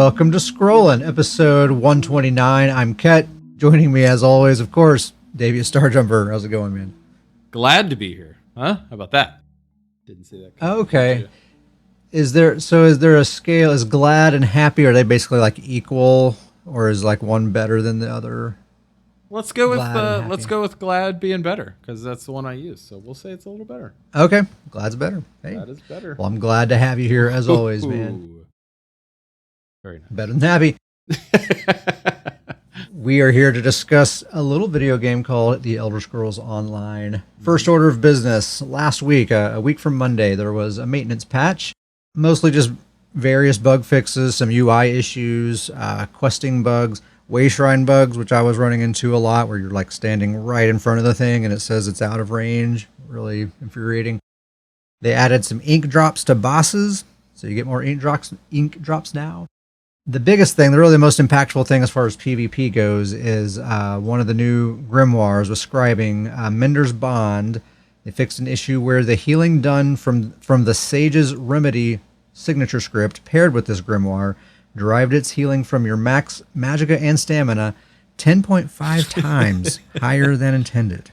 welcome to Scrollin', episode 129. I'm Ket. Joining me, as always, of course, Davey Starjumper. How's it going, man? Glad to be here. Huh? How about that? Didn't see that. Okay. Is there a scale? Is glad and happy, are they basically like equal, or is like one better than the other? Let's go with glad being better, because that's the one I use. So we'll say it's a little better. Okay. Glad's better. Hey. Glad is better. Well, I'm glad to have you here as always, man. Very nice. Better than happy. We are here to discuss a little video game called The Elder Scrolls Online. First order of business. Last week, a week from Monday, there was a maintenance patch. Mostly just various bug fixes, some UI issues, questing bugs, wayshrine bugs, which I was running into a lot, where you're like standing right in front of the thing and it says it's out of range. Really infuriating. They added some ink drops to bosses, so you get more ink drops now. The biggest thing, the most impactful thing as far as PvP goes, is one of the new grimoires was scribing Mender's Bond. They fixed an issue where the healing done from the Sage's Remedy signature script paired with this grimoire derived its healing from your max magicka and stamina 10.5 times higher than intended.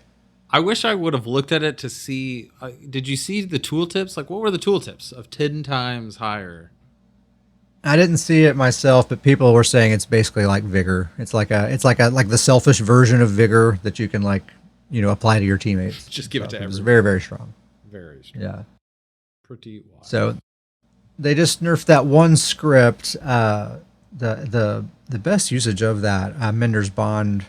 I wish I would have looked at it to see. Did you see the tooltips? Like, what were the tooltips of 10 times higher? I didn't see it myself, but people were saying it's basically like vigor. It's like the selfish version of vigor that you can apply to your teammates. Just give it to everyone. It's very, very strong. Very strong. Yeah. Pretty wild. So they just nerfed that one script. The best usage of that Mender's Bond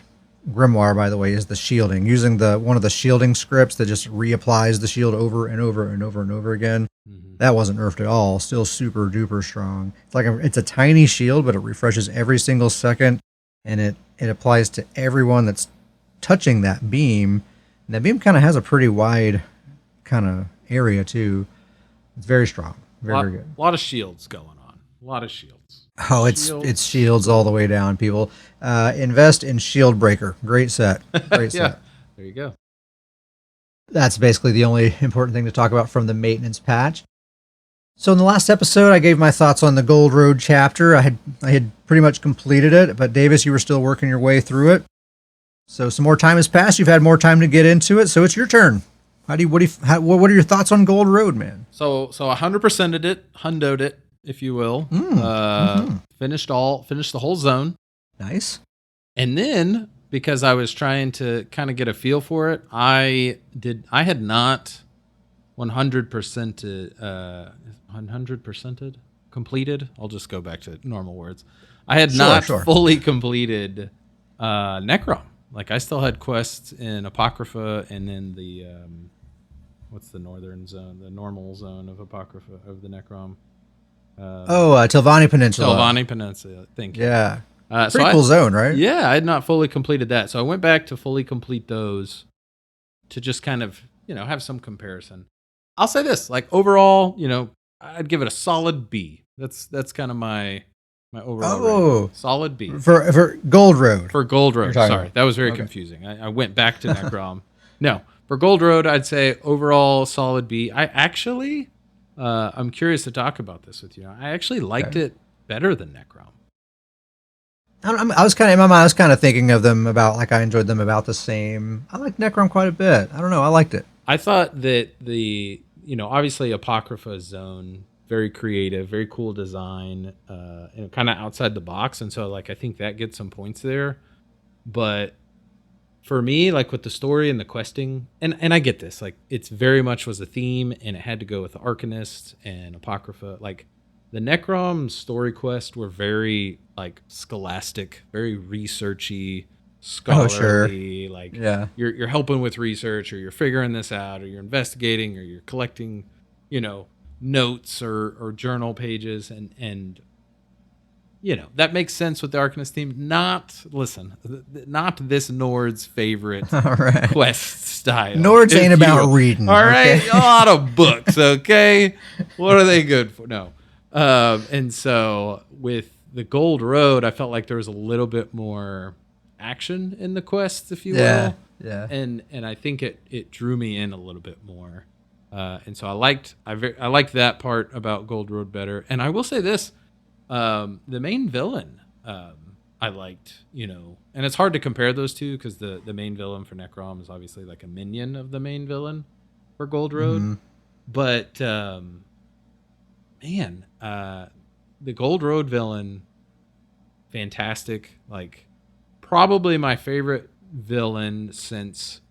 grimoire, by the way, is the shielding. Using one of the shielding scripts that just reapplies the shield over and over and over and over again. Mm-hmm. That wasn't nerfed at all. Still super duper strong. It's a tiny shield, but it refreshes every single second, and it applies to everyone that's touching that beam. And that beam kind of has a pretty wide kind of area too. It's very strong. Very good. A lot of shields going on. A lot of shields. Oh, it's shields all the way down, people. Invest in Shield Breaker. Great set. Great set. There you go. That's basically the only important thing to talk about from the maintenance patch. So in the last episode, I gave my thoughts on the Gold Road chapter. I had pretty much completed it, but Davis, you were still working your way through it. So some more time has passed. You've had more time to get into it, so it's your turn. What are your thoughts on Gold Road, man? So 100%ed it, hundoed it, if you will. Finished the whole zone. Nice. And then, because I was trying to kind of get a feel for it, I had not 100%ed completed. I'll just go back to normal words. I had not fully completed Necrom. Like, I still had quests in Apocrypha and in the what's the northern zone, the normal zone of Apocrypha, of the Necrom. Telvanni Peninsula. Telvanni Peninsula. Thank you. Yeah. Pretty cool zone, right? Yeah, I had not fully completed that. So I went back to fully complete those to just kind of, have some comparison. I'll say this, like, overall, I'd give it a solid B. That's kind of my overall rating. Solid B. For Gold Road. For Gold Road. Sorry, that was very confusing. I went back to Necrom. No, for Gold Road, I'd say overall solid B. I actually, I'm curious to talk about this with you. I actually liked it better than Necrom. I was kind of thinking of them about, like, I enjoyed them about the same. I like Necrom quite a bit. I don't know. I liked it. I thought that obviously Apocrypha zone, very creative, very cool design, and kind of outside the box. And so, like, I think that gets some points there. But for me, like, with the story and the questing, and I get this, like, it's very much was a theme, and it had to go with the Arcanist and Apocrypha. Like, the Necrom story quests were very, like, scholastic, very researchy, scholarly. Like, you're helping with research, or you're figuring this out, or you're investigating, or you're collecting, notes or journal pages, and that makes sense with the Arcanist theme. Not this Nord's favorite quest style. Nord's ain't about reading. All right, a lot of books. Okay, what are they good for? No. And so with the Gold Road, I felt like there was a little bit more action in the quests, if you will. Yeah. And I think it drew me in a little bit more. And so I liked that part about Gold Road better. And I will say this, The main villain, I liked, and it's hard to compare those two because the main villain for Necrom is obviously like a minion of the main villain for Gold Road. Mm-hmm. But man, the Gold Road villain, fantastic. Like, probably my favorite villain since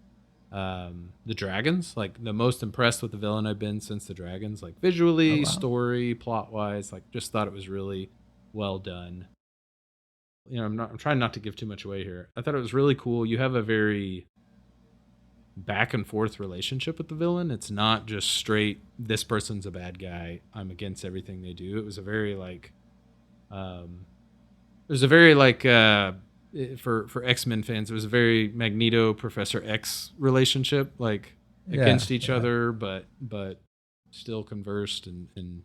the Dragons. Like, the most impressed with the villain I've been since the Dragons. Like, visually, story, plot wise, like, just thought it was really well done. I'm trying not to give too much away here. I thought it was really cool. You have a very back and forth relationship with the villain. It's not just straight, this person's a bad guy, I'm against everything they do. It was a very for X-Men fans, it was a very Magneto Professor X relationship, like against each other, but still conversed and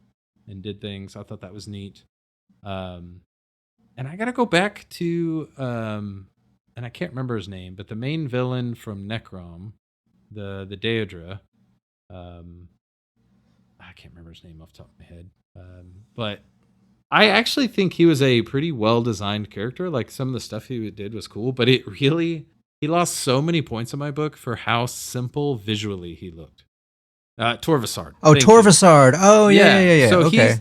did things. I thought that was neat. And I gotta go back to and I can't remember his name, but the main villain from Necrom, the Daedra, I can't remember his name off the top of my head, but I actually think he was a pretty well designed character. Like, some of the stuff he did was cool, but he lost so many points in my book for how simple visually he looked. Torvasard. Oh, Torvasard. Oh, yeah. So okay.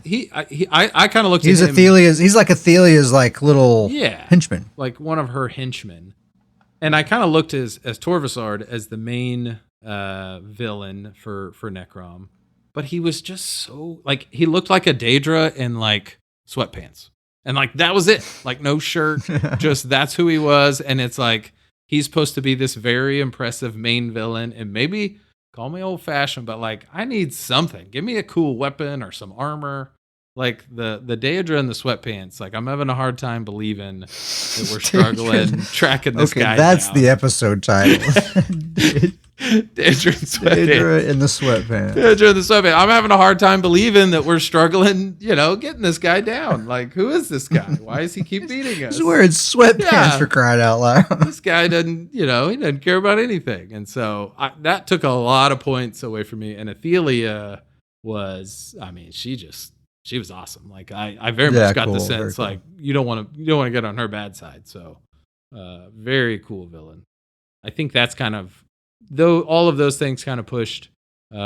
I kind of looked at him. He's like Athelia's like little henchman. Like one of her henchmen. And I kind of looked as Torvasard as the main villain for Necrom. But he was just so, like, he looked like a Daedra in like sweatpants. And like, that was it. Like, no shirt, just that's who he was. And it's like, he's supposed to be this very impressive main villain, and maybe, call me old fashioned, but like, I need something. Give me a cool weapon or some armor. Like the Daedra in the sweatpants. Like, I'm having a hard time believing that we're struggling tracking this guy. That's down. The episode title. Daedra in the sweatpants. Daedra in the sweatpants. I'm having a hard time believing that we're struggling, getting this guy down. Like, who is this guy? Why does he keep beating us? He's wearing sweatpants for crying out loud. This guy doesn't, he doesn't care about anything. And so that took a lot of points away from me. And Athelia was, she was awesome. Like, I very much got the sense, like, you don't want to get on her bad side. So, very cool villain. I think that's kind of, though all of those things kind of pushed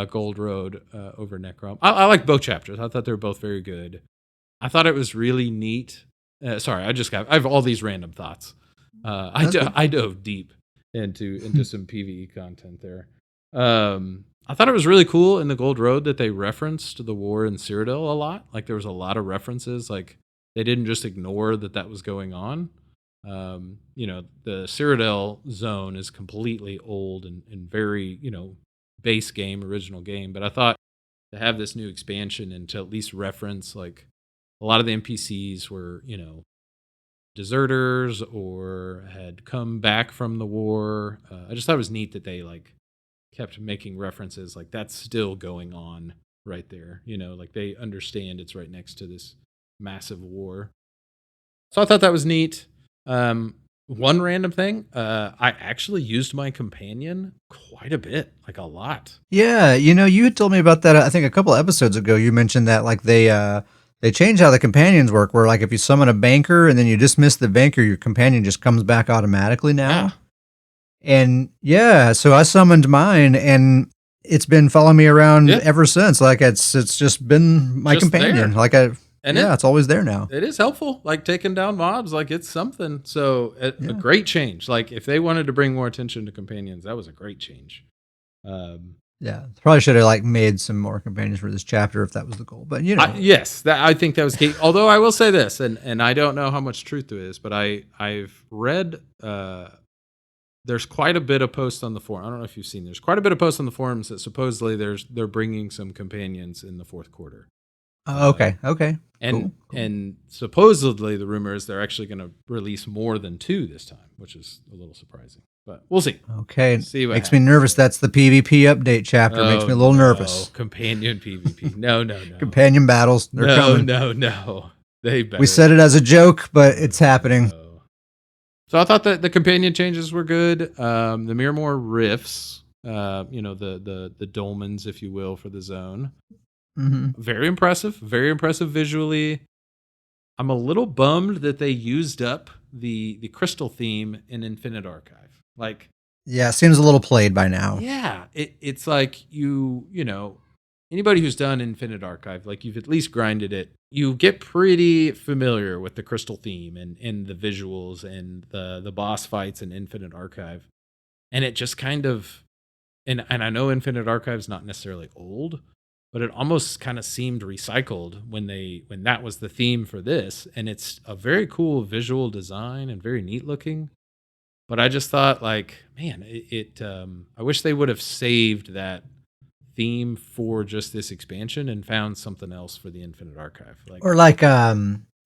Gold Road over Necrom. I like both chapters. I thought they were both very good. I thought it was really neat. Sorry, I have all these random thoughts. I dove deep into some PvE content there. I thought it was really cool in the Gold Road that they referenced the war in Cyrodiil a lot. Like, there was a lot of references. Like, they didn't just ignore that was going on. The Cyrodiil zone is completely old and very, base game, original game. But I thought to have this new expansion and to at least reference, like, a lot of the NPCs were, deserters or had come back from the war. I just thought it was neat that they, like, kept making references, like, that's still going on right there. Like, they understand it's right next to this massive war. So I thought that was neat. One random thing, I actually used my companion quite a bit, like a lot. Yeah, you had told me about that, I think a couple episodes ago. You mentioned that, like, they changed how the companions work, where, like, if you summon a banker and then you dismiss the banker, your companion just comes back automatically now. Yeah. And so I summoned mine, and it's been following me around ever since. Like, it's just been my companion. There. Like, it's always there now. It is helpful, like taking down mobs. Like, it's something. So a great change. Like, if they wanted to bring more attention to companions, that was a great change. Probably should have, like, made some more companions for this chapter if that was the goal. But yes, I think that was key. Although I will say this, and I don't know how much truth there is, but I've read. There's quite a bit of posts on the forum. I don't know if you've seen. There's quite a bit of posts on the forums that supposedly they're bringing some companions in the fourth quarter. Okay. And cool. And supposedly the rumor is they're actually going to release more than 2 this time, which is a little surprising. But we'll see. Okay. See what makes me nervous. That's the PvP update chapter. Makes me a little nervous. Companion PvP. No. Companion battles. They're coming. No. They better. We said it as a joke, but it's happening. So I thought that the companion changes were good. The Miramore Rifts, the dolmens, if you will, for the zone. Mm-hmm. Very impressive visually. I'm a little bummed that they used up the crystal theme in Infinite Archive. Like, Yeah, it seems a little played by now. yeah, it's like you know, anybody who's done Infinite Archive, like you've at least grinded it, you get pretty familiar with the crystal theme and the visuals and the boss fights in Infinite Archive. And it just kind of, and I know Infinite Archive's not necessarily old, but it almost kind of seemed recycled when that was the theme for this. And it's a very cool visual design and very neat looking. But I just thought, like, man, I wish they would have saved that theme for just this expansion and found something else for the Infinite Archive. Like, Or like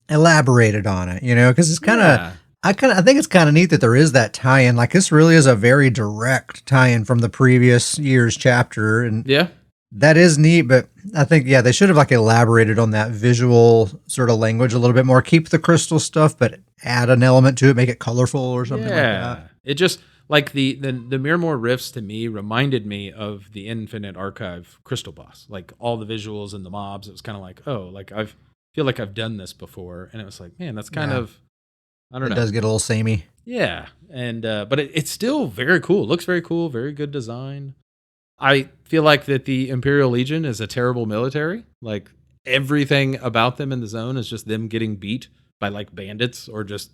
elaborated on it, because it's kind of yeah, I think it's kind of neat that there is that tie-in. Like this really is a very direct tie-in from the previous year's chapter, and yeah, that is neat. But I think they should have like elaborated on that visual sort of language a little bit more. Keep the crystal stuff, but add an element to it, make it colorful or something like that. It just like the Miramore Rifts to me reminded me of the Infinite Archive Crystal Boss. Like all the visuals and the mobs, it was kind of like, oh, like feel like I've done this before, and it was like, man, that's kind of, I don't know. It does get a little samey. Yeah, and but it's still very cool. It looks very cool, very good design. I feel like that the Imperial Legion is a terrible military. Like everything about them in the zone is just them getting beat by like bandits or just,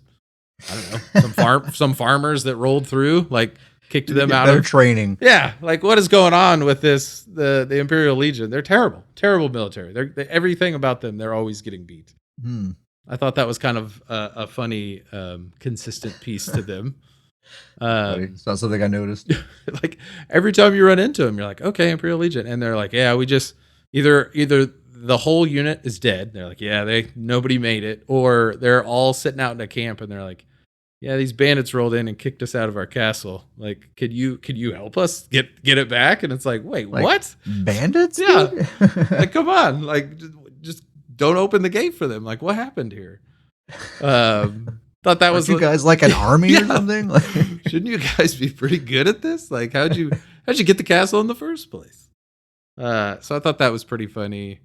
I don't know, some farmers that rolled through, like kicked them out Better of training. Yeah, like what is going on with this the Imperial Legion? They're terrible military. They're everything about them. They're always getting beat. I thought that was kind of a funny, consistent piece to them. It's not something I noticed. Like every time you run into them, you're like, okay, Imperial Legion, and they're like, yeah, we just either the whole unit is dead. They're like, yeah, nobody made it, or they're all sitting out in a camp, and they're like, yeah, these bandits rolled in and kicked us out of our castle. Like, could you help us get it back? And it's like, wait, Like, what? Bandits? Yeah, like come on, like just don't open the gate for them. Like, what happened here? Thought that was you guys like an army or Yeah. something? Shouldn't you guys be pretty good at this? Like, how'd you get the castle in the first place? So I thought that was pretty funny.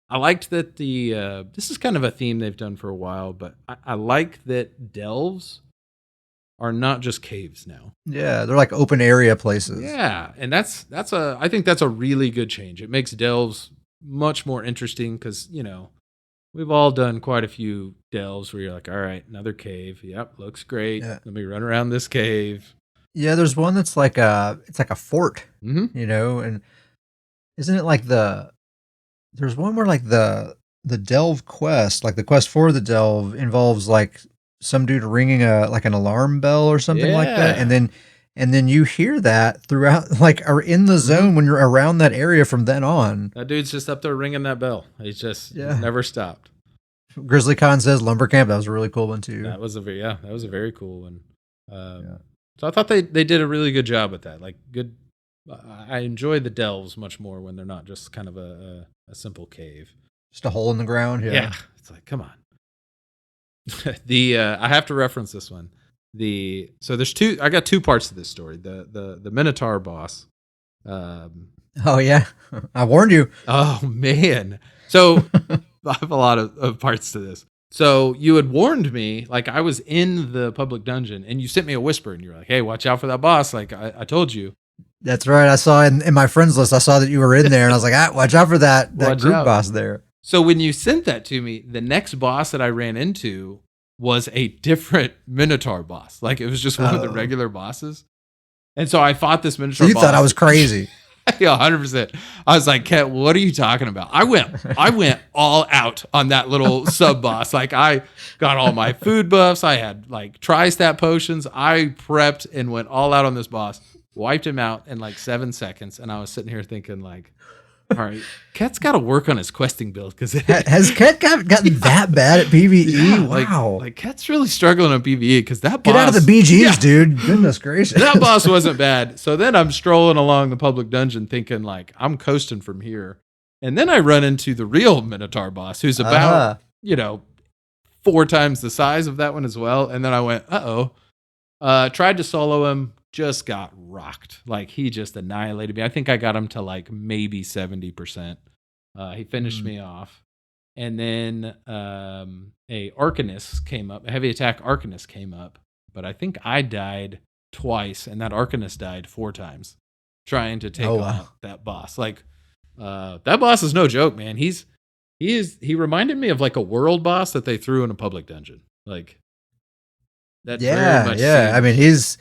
I liked that this is kind of a theme they've done for a while, but I like that delves are not just caves now. Yeah, they're like open area places. Yeah, and I think that's a really good change. It makes delves much more interesting because we've all done quite a few delves where you're like, all right, another cave. Yep, looks great. Yeah. Let me run around this cave. Yeah, there's one that's like it's like a fort, Mm-hmm. and isn't it like there's one where like the delve quest, like the quest for the delve involves like some dude ringing like an alarm bell or something like that, Yeah. and then you hear that throughout, like, are in the zone when you're around that area from then on. That dude's just up there ringing that bell. He's Yeah. never stopped. Grizzly Con says lumber camp. That was a really cool one too. That was a very cool one. So I thought they did a really good job with that. Like good. I enjoy the delves much more when they're not just kind of a simple cave. Just a hole in the ground. Yeah. It's like, come on. I have to reference this one. So there's two. I got two parts to this story. The Minotaur boss. Oh yeah, I warned you. Oh man. So I have a lot of parts to this. So you had warned me, like I was in the public dungeon, and you sent me a whisper, and you were like, "Hey, watch out for that boss!" Like I told you. That's right. I saw in my friends list. I saw that you were in there, and I was like, watch out for that Watch group out. boss there. So when you sent that to me, the next boss that I ran into was a different Minotaur boss. Like it was just one of the regular bosses. And so I fought this Minotaur So you boss. thought I was crazy. Yeah, 100%. I was like, Ket, what are you talking about? I went all out on that little sub boss. Like I got all my food buffs. I had like tri-stat potions. I prepped and went all out on this boss. Wiped him out in like 7 seconds. And I was sitting here thinking like, all right, Ket's got to work on his questing build because Has Ket gotten that bad at PvE? Yeah, Wow. like Ket's really struggling on PvE because that boss. Get out of the BGs, Yeah. dude. Goodness gracious. That boss wasn't bad. So then I'm strolling along the public dungeon thinking like I'm coasting from here. And then I run into the real Minotaur boss who's about, 4 times the size of that one as well. And then I went, tried to solo him, just got rocked. Like he just annihilated me. I think I got him to like maybe 70%. He finished me off. and then a Arcanist came up, a heavy attack Arcanist came up, but I think I died twice, and that Arcanist died 4 times trying to take on that boss. Like that boss is no joke, man. He reminded me of like a world boss that they threw in a public dungeon. Like that very much I mean, he's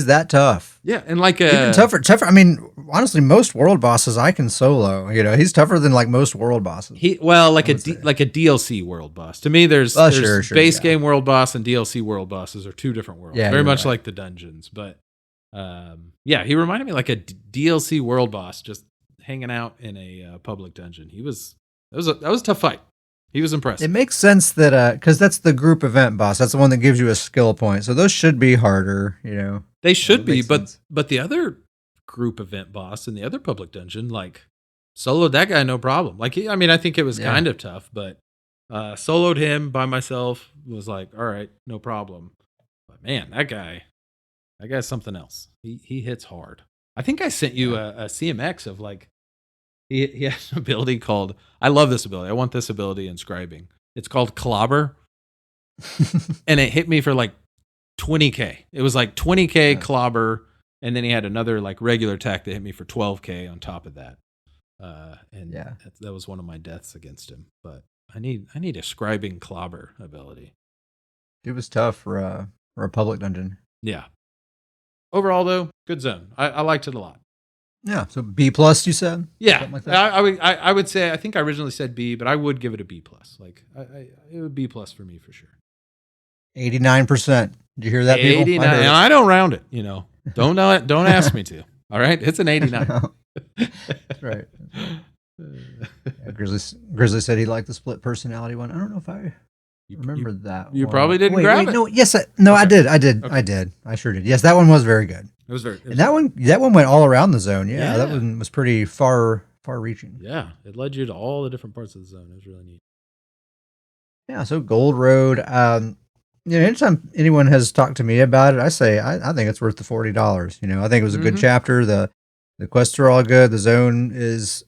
that tough. Yeah, and like even tougher. I mean, honestly, most world bosses I can solo. You know, he's tougher than like most world bosses. Like a DLC world boss. To me, there's base game world boss and DLC world bosses are 2 different worlds. Very much like the dungeons, but he reminded me like a DLC world boss just hanging out in a public dungeon. That was a tough fight. He was impressive. It makes sense that because that's the group event boss. That's the one that gives you a skill point. So those should be harder, you know. They should be, but the other group event boss in the other public dungeon, like soloed that guy no problem. Like I think it was kind of tough, but soloed him by myself was like, all right, no problem. But man, that guy's something else. He hits hard. I think I sent you a CMX of like he has an ability called, I love this ability. I want this ability in scribing. It's called Clobber. And it hit me for like 20k. It was like 20k clobber, and then he had another like regular attack that hit me for 12k on top of that. That was one of my deaths against him. But I need a scribing clobber ability. It was tough for a public dungeon. Yeah. Overall, though, good zone. I liked it a lot. Yeah. So B+, you said? Yeah. Something like that? I would say, I think I originally said B, but I would give it a B+. Like it would B+ for me for sure. 89%. Did you hear that, people? 89. And I don't round it, you know. Don't ask me to. All right? It's an 89. That's right. Grizzly said he liked the split personality one. I don't know if I remember that You one. probably didn't grab it. No, yes, I did. Okay. I did. I sure did. Yes, that one was very good. And that one went all around the zone. Yeah, that one was pretty far reaching. Yeah, it led you to all the different parts of the zone. It was really neat. Yeah, so Gold Road. Anytime anyone has talked to me about it, I say I think it's worth the $40. You know, I think it was a good chapter. The quests are all good. The zone is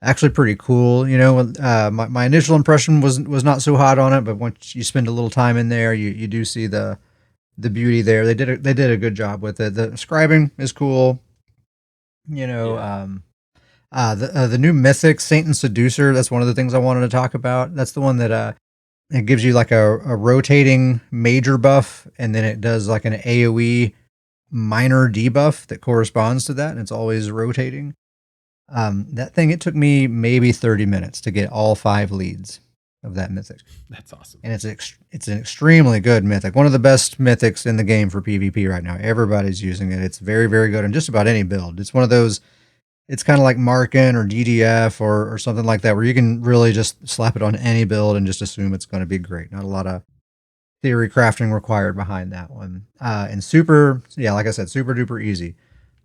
actually pretty cool. You know, my initial impression was not so hot on it, but once you spend a little time in there, you do see the beauty there. They did a good job with it. The scribing is cool. You know, the new mythic Saint and Seducer. That's one of the things I wanted to talk about. That's the one that it gives you like a rotating major buff, and then it does like an AoE minor debuff that corresponds to that, and it's always rotating. That thing, it took me maybe 30 minutes to get all 5 leads of that mythic. That's awesome. And it's an extremely good mythic. One of the best mythics in the game for PvP right now. Everybody's using it. It's very, very good on just about any build. It's one of those, it's kind of like Markin or DDF or something like that, where you can really just slap it on any build and just assume it's going to be great. Not a lot of theory crafting required behind that one. And super, like I said, super duper easy.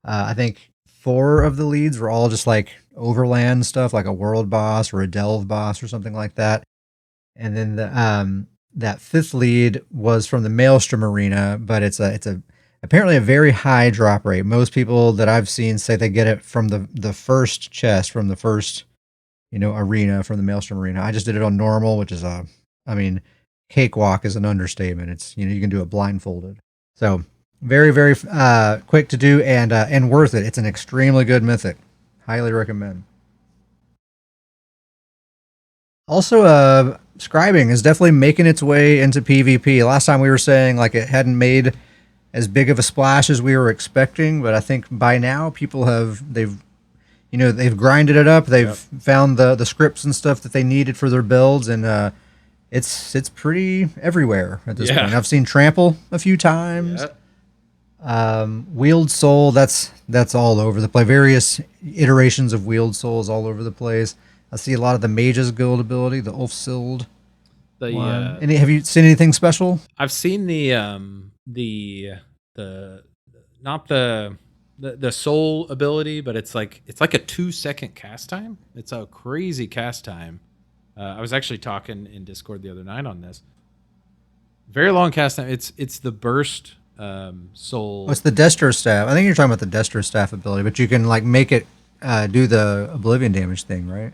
I think 4 of the leads were all just like overland stuff, like a world boss or a delve boss or something like that. And then that 5th lead was from the Maelstrom Arena, but it's apparently a very high drop rate. Most people that I've seen say they get it from the first chest, from the first, arena, from the Maelstrom Arena. I just did it on normal, which is cakewalk is an understatement. It's, you can do it blindfolded. So very, very quick to do and worth it. It's an extremely good mythic. Highly recommend. Also, scribing is definitely making its way into PvP. Last time we were saying like it hadn't made as big of a splash as we were expecting, but I think by now people they've grinded it up. They've found the scripts and stuff that they needed for their builds, and it's pretty everywhere at this point. I've seen Trample a few times. Wheeled Soul, that's all over the place. Various iterations of Wheeled Souls all over the place. I see a lot of the Mage's Guild ability, the Ulfsild. Have you seen anything special? I've seen not the soul ability, but it's like a 2-second cast time. It's a crazy cast time. I was actually talking in Discord the other night on this. Very long cast time. It's the burst soul. It's the Destro Staff. I think you're talking about the Destro Staff ability, but you can like make it do the Oblivion damage thing, right?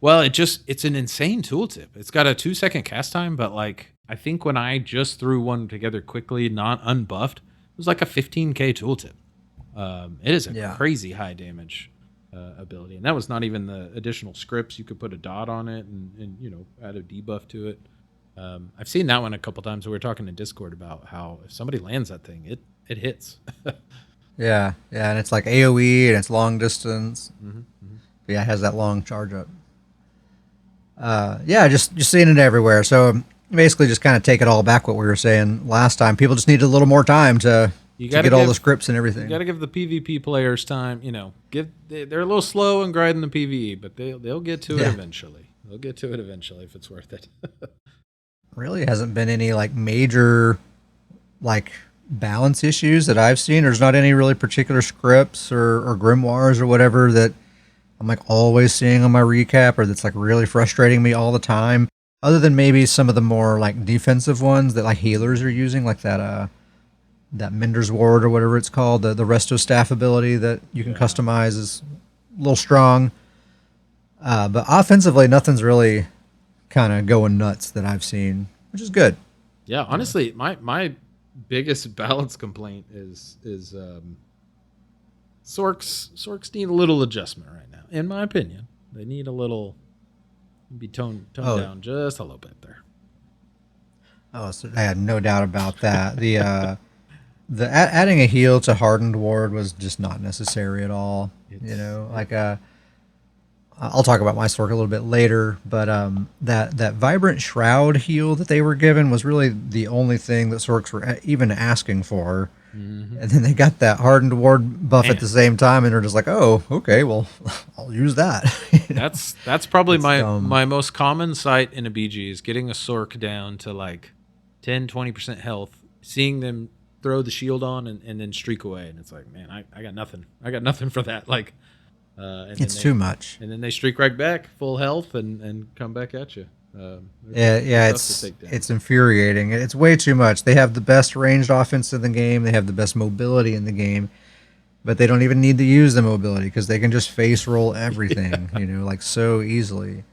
Well, it's an insane tooltip. It's got a 2-second cast time, but like I think when I just threw one together quickly, not unbuffed, it was like a 15k tooltip. It is a crazy high damage ability, and that was not even the additional scripts. You could put a dot on it and add a debuff to it. I've seen that one a couple times. We were talking in Discord about how if somebody lands that thing, it hits. Yeah, and it's like AoE and it's long distance. Mm-hmm. But yeah, it has that long charge up. Just seeing it everywhere. So basically, just kind of take it all back what we were saying last time. People just need a little more time to get all the scripts and everything. You got to give the PvP players time. They're a little slow in grinding the PvE, but they'll get to it eventually. They'll get to it eventually if it's worth it. Really hasn't been any like major like balance issues that I've seen. There's not any really particular scripts or grimoires or whatever that I'm like always seeing on my recap or that's like really frustrating me all the time. Other than maybe some of the more like defensive ones that like healers are using, like that Mender's Ward or whatever it's called, the Resto Staff ability that you can customize is a little strong. But offensively, nothing's really kind of going nuts that I've seen, which is good. Yeah, honestly, my biggest balance complaint is Sorks need a little adjustment right now, in my opinion. They need a little be toned down just a little bit there. Oh, so I had no doubt about that. The adding a heal to Hardened Ward was just not necessary at all. I'll talk about my Sork a little bit later, but that Vibrant Shroud heal that they were given was really the only thing that Sorks were even asking for. Mm-hmm. And then they got that Hardened Ward buff at the same time, and they're just like, oh, okay, well, I'll use that. That's probably my most common sight in a BG is getting a Sork down to like 10-20% health, seeing them throw the shield on and then streak away, and it's like, man, I got nothing. I got nothing for that. Like, it's too much. And then they streak right back, full health, and come back at you. It's infuriating. It's way too much. They have the best ranged offense in the game. They have the best mobility in the game, but they don't even need to use the mobility because they can just face roll everything, like so easily.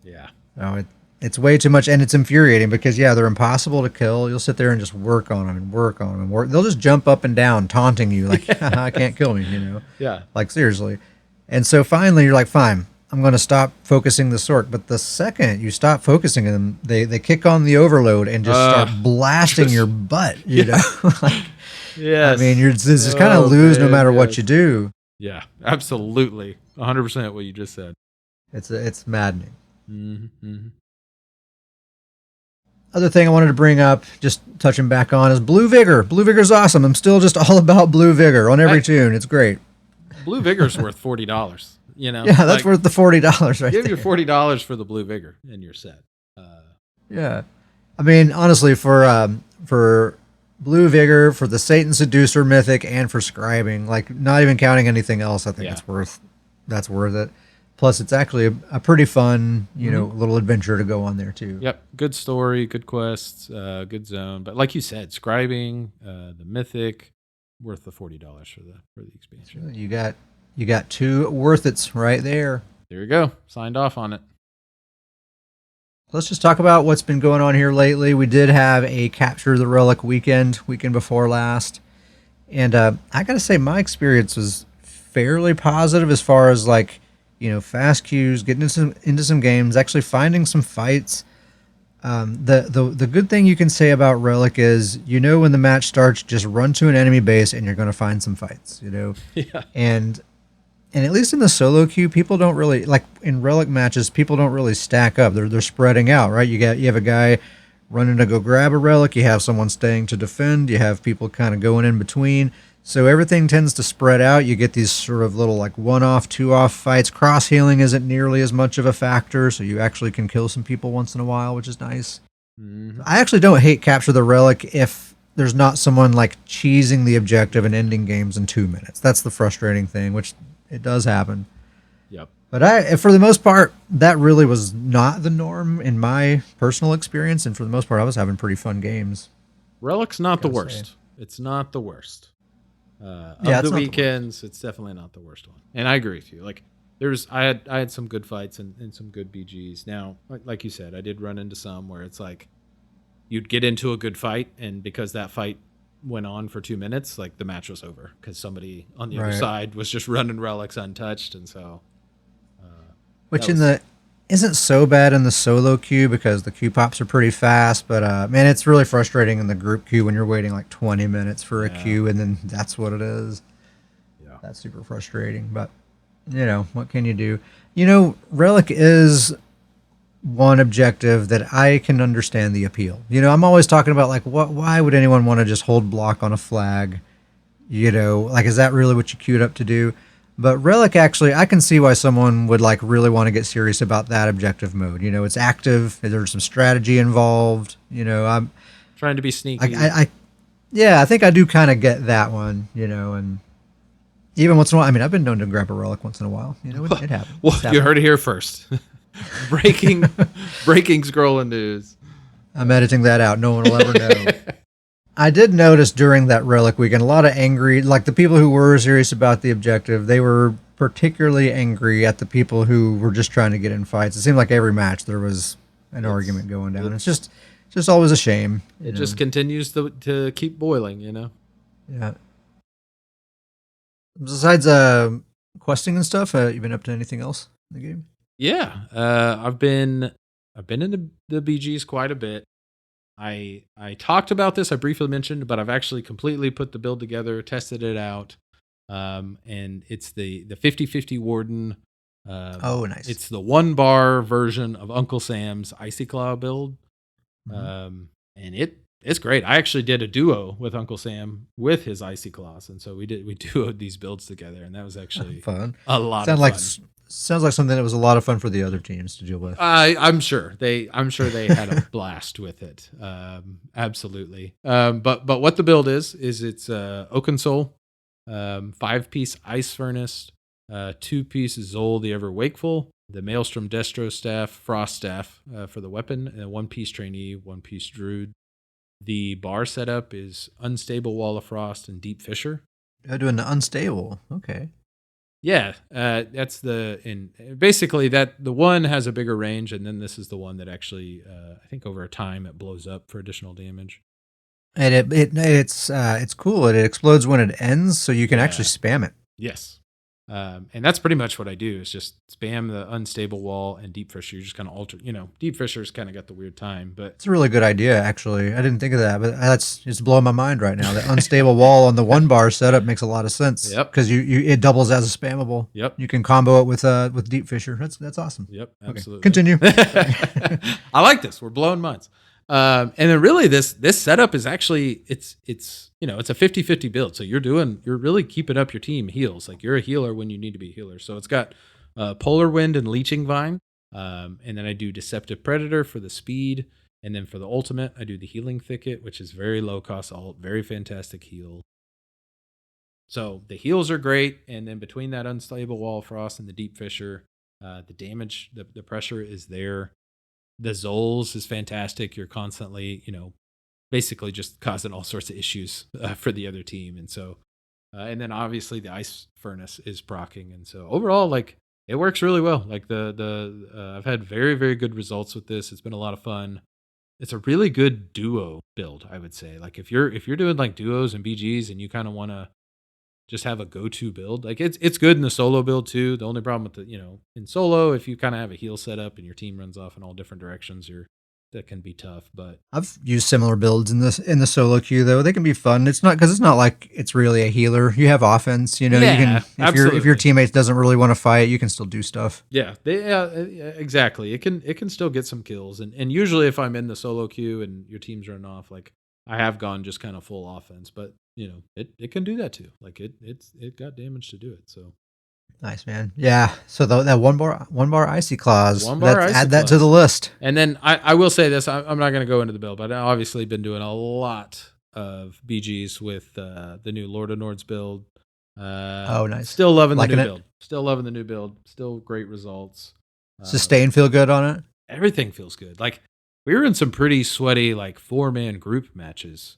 Yeah. No, it's way too much, and it's infuriating because they're impossible to kill. You'll sit there and just work on them and work on them. They'll just jump up and down, taunting you like, I can't kill me, Yeah. Like seriously. And so finally, you're like, fine. I'm going to stop focusing the Sork. But the second you stop focusing them, they kick on the overload and just start blasting your butt, you know? Yes. I mean, you just kind of lose no matter what you do. Yeah, absolutely. 100% what you just said. It's maddening. Mm-hmm. Other thing I wanted to bring up, just touching back on, is Blue Vigor. Blue Vigor's awesome. I'm still just all about Blue Vigor on every tune. It's great. Blue Vigor's worth $40. Yeah, that's worth the $40 right give there. Give your $40 for the Blue Vigor and you're set. Yeah. I mean, honestly, for Blue Vigor, for the Satan Seducer Mythic, and for Scribing, like not even counting anything else, I think that's worth it. Plus, it's actually a pretty fun, little adventure to go on there too. Yep, good story, good quests, good zone. But like you said, Scribing, the Mythic, worth the $40 for the expansion. You got two worth it's right there. There you go. Signed off on it. Let's just talk about what's been going on here lately. We did have a Capture the Relic weekend before last. And I got to say, my experience was fairly positive as far as like, fast queues, getting into some games, actually finding some fights. The good thing you can say about Relic is, when the match starts, just run to an enemy base and you're going to find some fights, Yeah. And at least in the solo queue, people don't really, like in Relic matches, people don't really stack up. They're spreading out, right? You have a guy running to go grab a Relic. You have someone staying to defend. You have people kind of going in between. So everything tends to spread out. You get these sort of little like one-off, two-off fights. Cross-healing isn't nearly as much of a factor, so you actually can kill some people once in a while, which is nice. Mm-hmm. I actually don't hate Capture the Relic if there's not someone like cheesing the objective and ending games in 2 minutes. That's the frustrating thing, which it does happen. Yep. But for the most part, that really was not the norm in my personal experience, and for the most part, I was having pretty fun games. Relic's not the worst. It's not the worst. Of the weekends, it's definitely not the worst one. And I agree with you. Like, I had some good fights and some good BGs. Now, like you said, I did run into some where it's like you'd get into a good fight, and because that fight went on for 2 minutes, like the match was over because somebody on the other Right. side was just running relics untouched, and so Which that in was the isn't so bad in the solo queue because the queue pops are pretty fast, but man, it's really frustrating in the group queue when you're waiting like 20 minutes for a yeah, queue and then that's what it is. yeah. That's super frustrating, but what can you do? Relic is one objective that I can understand the appeal. I'm always talking about like why would anyone want to just hold block on a flag? Like is that really what you queued up to do? But Relic actually I can see why someone would like really want to get serious about that objective mode. It's active, there's some strategy involved. Trying to be I, sneaky. I, I yeah, I think I do kind of get that one, and even once in a while, I mean, I've been known to grab a relic once in a while. It happens. Well, It's you happened. heard it here first. breaking breaking scrolling news. I'm editing that out. No one will ever know. I did notice during that relic weekend a lot of angry, like the people who were serious about the objective, they were particularly angry at the people who were just trying to get in fights. It seemed like every match there was an It's argument going down. It's it's just always a shame. it just continues to keep boiling, you know. Yeah. Besides questing and stuff, you been up to anything else in the game? Yeah, I've been in the BGs quite a bit. I talked about this. I briefly mentioned, but I've actually completely put the build together, tested it out, and it's the 50/50 Warden. Oh, nice. It's the 1 bar version of Uncle Sam's Icy Claw build, Mhm. and it's great. I actually did a duo with Uncle Sam with his Icy Claws, and so we duoed these builds together, and that was actually Fun. a lot Sound of like fun. sounds like something that was a lot of fun for the other teams to deal with. I'm sure they had a blast with it. Absolutely. But what the build is it's Oaken Soul, 5-piece Ice Furnace, 2-piece Zol the Ever Wakeful, the Maelstrom Destro Staff, Frost Staff for the weapon, and a 1-piece Trainee, 1-piece Druid. The bar setup is Unstable Wall of Frost and Deep Fissure. Doing the unstable. Okay. Yeah, that's basically that the one has a bigger range, and then this is the one that actually I think over time it blows up for additional damage. And it's cool. It explodes when it ends, so you can actually Yeah. spam it. Yes. And that's pretty much what I do is just spam the unstable wall and deep fissure. You just kind of alter, deep fissure's kind of got the weird time, but It's a really good idea, actually. I didn't think of that, but that's it's blowing my mind right now. The unstable wall on the 1 bar setup makes a lot of sense Yep. because it doubles as a spammable. Yep. You can combo it with deep fissure. That's awesome. Yep, Okay, absolutely. continue. I like this. We're blowing minds. And then really this setup is actually it's it's a 50/50 build. So you're really keeping up your team heals. Like you're a healer when you need to be a healer. So it's got Polar Wind and Leeching Vine. And then I do Deceptive Predator for the speed. And then for the ultimate, I do the Healing Thicket, which is very low cost ult, very fantastic heal. So the heals are great. And then between that Unstable Wall of Frost and the Deep Fissure, the damage, the pressure is there. The Zols is fantastic. You're constantly, basically just causing all sorts of issues for the other team. And so, and then obviously the Ice Furnace is proccing. And so overall, like it works really well. Like I've had very, very good results with this. It's been a lot of fun. It's a really good duo build, I would say. Like if you're doing like duos and BGs and you kind of want to just have a go-to build. Like it's good in the solo build too. The only problem with in solo, if you kind of have a heal setup and your team runs off in all different directions, that can be tough. But I've used similar builds in the solo queue though. They can be fun. It's not like it's really a healer. You have offense. You yeah, can if your absolutely. teammate doesn't really want to fight, you can still do stuff. Yeah, exactly. It can still get some kills, and usually if I'm in the solo queue and your team's running off, like I have gone just kind of full offense, but it can do that too. Like it got damage to do it. So Nice, man. Yeah. So that 1 bar icy claws. 1 bar Let's Icy add that to Claws. the list. And then I will say this: I'm not going to go into the build, but I've obviously been doing a lot of BGs with the new Lord of Nords build. Oh, nice. Still loving Liking the new it? build. Still loving the new build. Still great results. Sustain feel good on it. Everything feels good. Like we were in some pretty sweaty like 4-man group matches,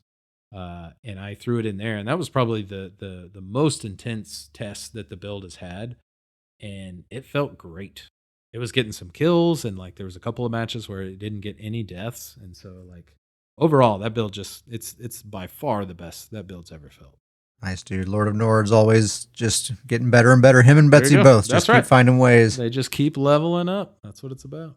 and I threw it in there, and that was probably the most intense test that the build has had. and it felt great. It was getting some kills, and like there was a couple of matches where it didn't get any deaths, and so like overall that build just it's by far the best that build's ever felt. Nice, dude. Lord of Nord's always just getting better and better. Him and There you Betsy go. both That's just right. keep finding ways. They just keep leveling up. That's what it's about.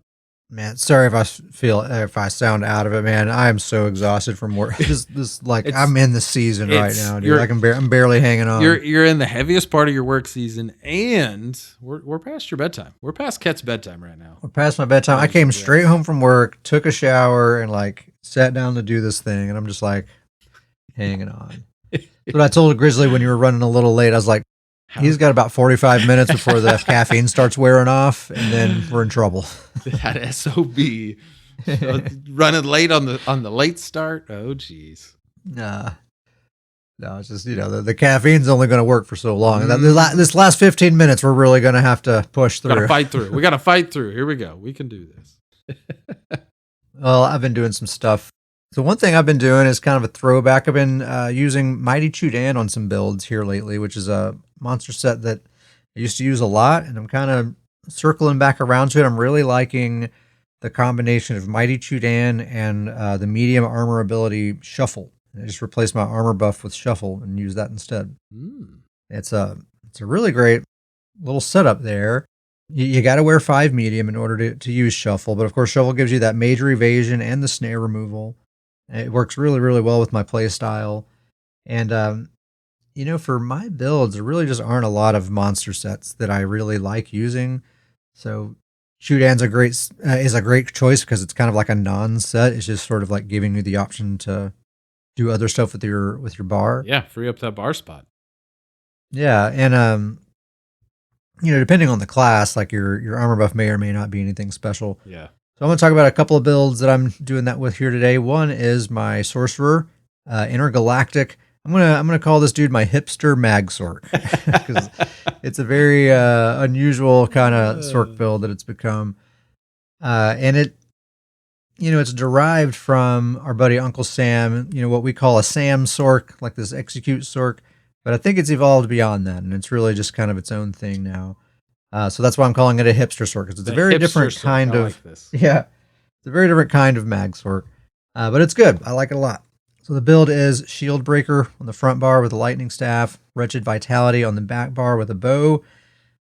Man, sorry if I sound out of it, man. I am so exhausted from work. This like I'm in the season right now, dude. I'm barely hanging on. You're in the heaviest part of your work season, and we're past your bedtime. We're past Ket's bedtime right now. We're past my bedtime. I came straight home from work, took a shower, and like sat down to do this thing, and I'm just like hanging on. But I told Grizzly when you were running a little late, I was like, he's got about 45 minutes before the caffeine starts wearing off, and then we're in trouble. That SOB running late on the late start. Oh, geez. Nah. No, it's just, the caffeine's only going to work for so long. And this last 15 minutes, we're really going to have to push through. Got to fight through. We got to fight through. Here we go. We can do this. Well, I've been doing some stuff. So one thing I've been doing is kind of a throwback. I've been using Mighty Chudan on some builds here lately, which is a monster set that I used to use a lot, and I'm kind of circling back around to it. I'm really liking the combination of Mighty Chudan and the medium armor ability Shuffle. I just replaced my armor buff with Shuffle and use that instead. It's a really great little setup there. You got to wear 5 medium in order to use Shuffle, but of course Shuffle gives you that major evasion and the snare removal. It works really, really well with my play style. And, for my builds, there really just aren't a lot of monster sets that I really like using. So Chudan's is a great choice because it's kind of like a non-set. It's just sort of like giving you the option to do other stuff with your bar. Yeah, free up that bar spot. Yeah, and depending on the class, like your armor buff may or may not be anything special. Yeah. So I'm going to talk about a couple of builds that I'm doing that with here today. One is my Sorcerer, Intergalactic. I'm gonna call this dude my hipster MagSorc because it's a very unusual kind of Sorc build that it's become, and it's derived from our buddy Uncle Sam. What we call a Sam Sorc, like this execute Sorc, but I think it's evolved beyond that, and it's really just kind of its own thing now. So that's why I'm calling it a hipster Sorc, because it's a very different kind of. Yeah, it's a very different kind of MagSorc, but it's good. I like it a lot. So the build is Shield Breaker on the front bar with a lightning staff, Wretched Vitality on the back bar with a bow,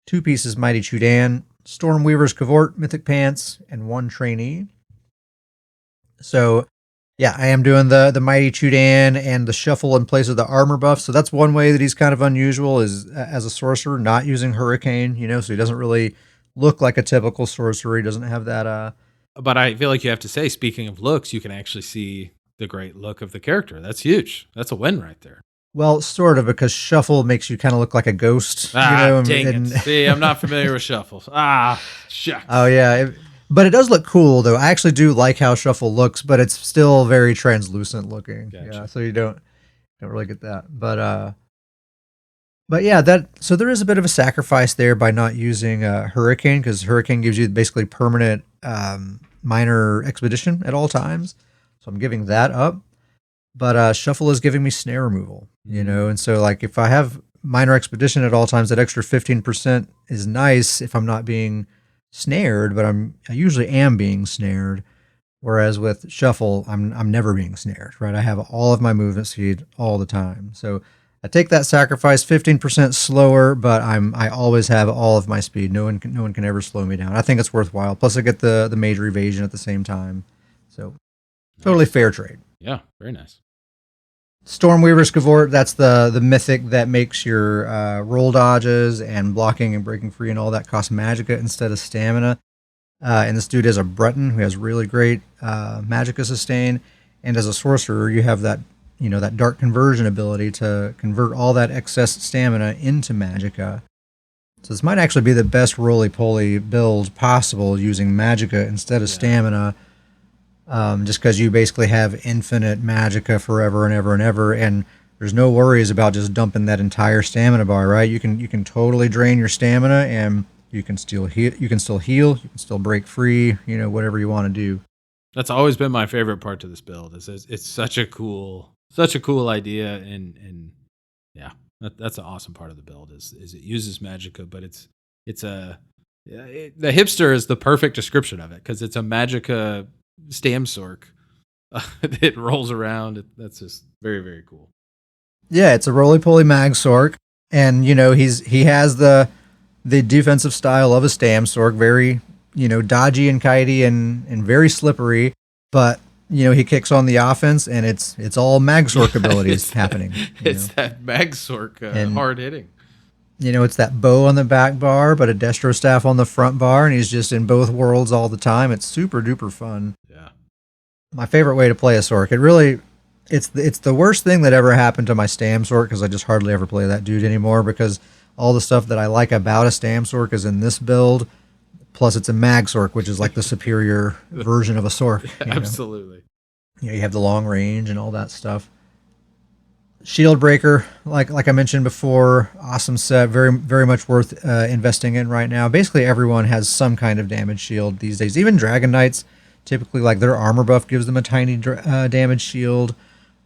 2 pieces Mighty Chudan, Stormweaver's Cavort, Mythic Pants, and 1 trainee. So yeah, I am doing the Mighty Chudan and the Shuffle in place of the armor buff. So that's one way that he's kind of unusual, is as a sorcerer, not using Hurricane, so he doesn't really look like a typical sorcerer. He doesn't have that. But I feel like you have to say, speaking of looks, you can actually see the great look of the character. That's huge. That's a win right there. Well, sort of, because Shuffle makes you kind of look like a ghost. Dang it. See, I'm not familiar with Shuffle. Shucks. Oh, yeah. But it does look cool, though. I actually do like how Shuffle looks, but it's still very translucent looking. Gotcha. Yeah, so you don't really get that. But yeah, so there is a bit of a sacrifice there by not using Hurricane, because Hurricane gives you basically permanent minor expedition at all times. So I'm giving that up. But Shuffle is giving me snare removal, and so like if I have minor expedition at all times, that extra 15% is nice if I'm not being snared, but I usually am being snared. Whereas with Shuffle, I'm never being snared, right? I have all of my movement speed all the time. So I take that sacrifice, 15% slower, but I always have all of my speed. No one can ever slow me down. I think it's worthwhile. Plus I get the major evasion at the same time. So totally fair trade. Yeah, very nice. Stormweaver's Cavort, that's the mythic that makes your roll dodges and blocking and breaking free and all that cost magicka instead of stamina. And this dude is a Breton who has really great magicka sustain. And as a sorcerer, you have that that dark conversion ability to convert all that excess stamina into magicka. So this might actually be the best roly-poly build possible using magicka instead of stamina. Just because you basically have infinite magicka forever and ever and ever, and there's no worries about just dumping that entire stamina bar, right? You can totally drain your stamina, and you can still heal. You can still break free. Whatever you want to do. That's always been my favorite part to this build. It's such a cool idea, and yeah, that's an awesome part of the build. Is it uses magicka, but it's it's a the hipster is the perfect description of it because it's a Magicka StamSorc that rolls around. That's just very, very cool. Yeah, it's a roly-poly MagSorc, and he has the defensive style of a StamSorc, very dodgy and kitey and very slippery, but he kicks on the offense, and it's all MagSorc abilities happening. It's that MagSorc hard hitting. It's that bow on the back bar, but a Destro staff on the front bar, and he's just in both worlds all the time. It's super duper fun. Yeah. My favorite way to play a Sorc. It's the worst thing that ever happened to my StamSorc because I just hardly ever play that dude anymore because all the stuff that I like about a StamSorc is in this build. Plus, it's a MagSorc, which is like the superior version of a Sorc. Absolutely. You have the long range and all that stuff. Shield Breaker, like I mentioned before, awesome set, very very much worth investing in right now. Basically, everyone has some kind of damage shield these days. Even Dragon Knights, typically, like their armor buff gives them a tiny damage shield.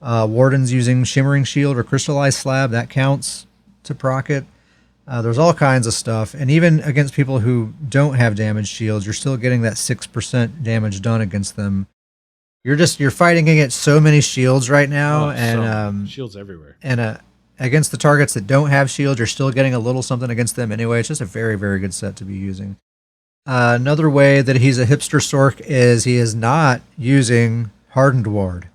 Warden's using Shimmering Shield or Crystallized Slab, that counts to proc it. There's all kinds of stuff, and even against people who don't have damage shields, you're still getting that 6% damage done against them. You're fighting against so many shields right now, and shields everywhere. And against the targets that don't have shields, you're still getting a little something against them anyway. It's just a very, very good set to be using. Another way that he's a hipster Sorc is he is not using Hardened Ward.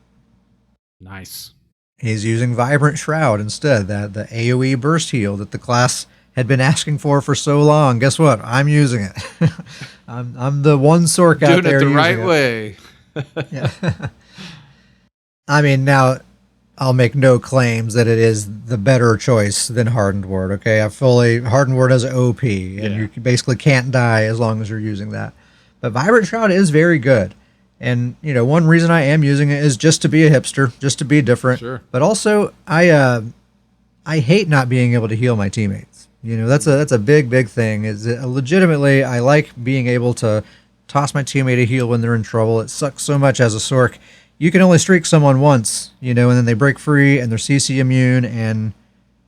Nice. He's using Vibrant Shroud instead, the AoE burst heal that the class had been asking for so long. Guess what? I'm using it. I'm the one Sorc out there doing it the right it. way. Yeah. I mean, now I'll make no claims that it is the better choice than Hardened Ward. Okay, Hardened Ward is OP, and you basically can't die as long as you're using that. But Vibrant Shroud is very good, and one reason I am using it is just to be a hipster, just to be different. Sure. But also, I hate not being able to heal my teammates. That's a big thing. Legitimately, I like being able to toss my teammate a heal when they're in trouble. It sucks so much as a Sorc. You can only streak someone once, and then they break free and they're CC immune, and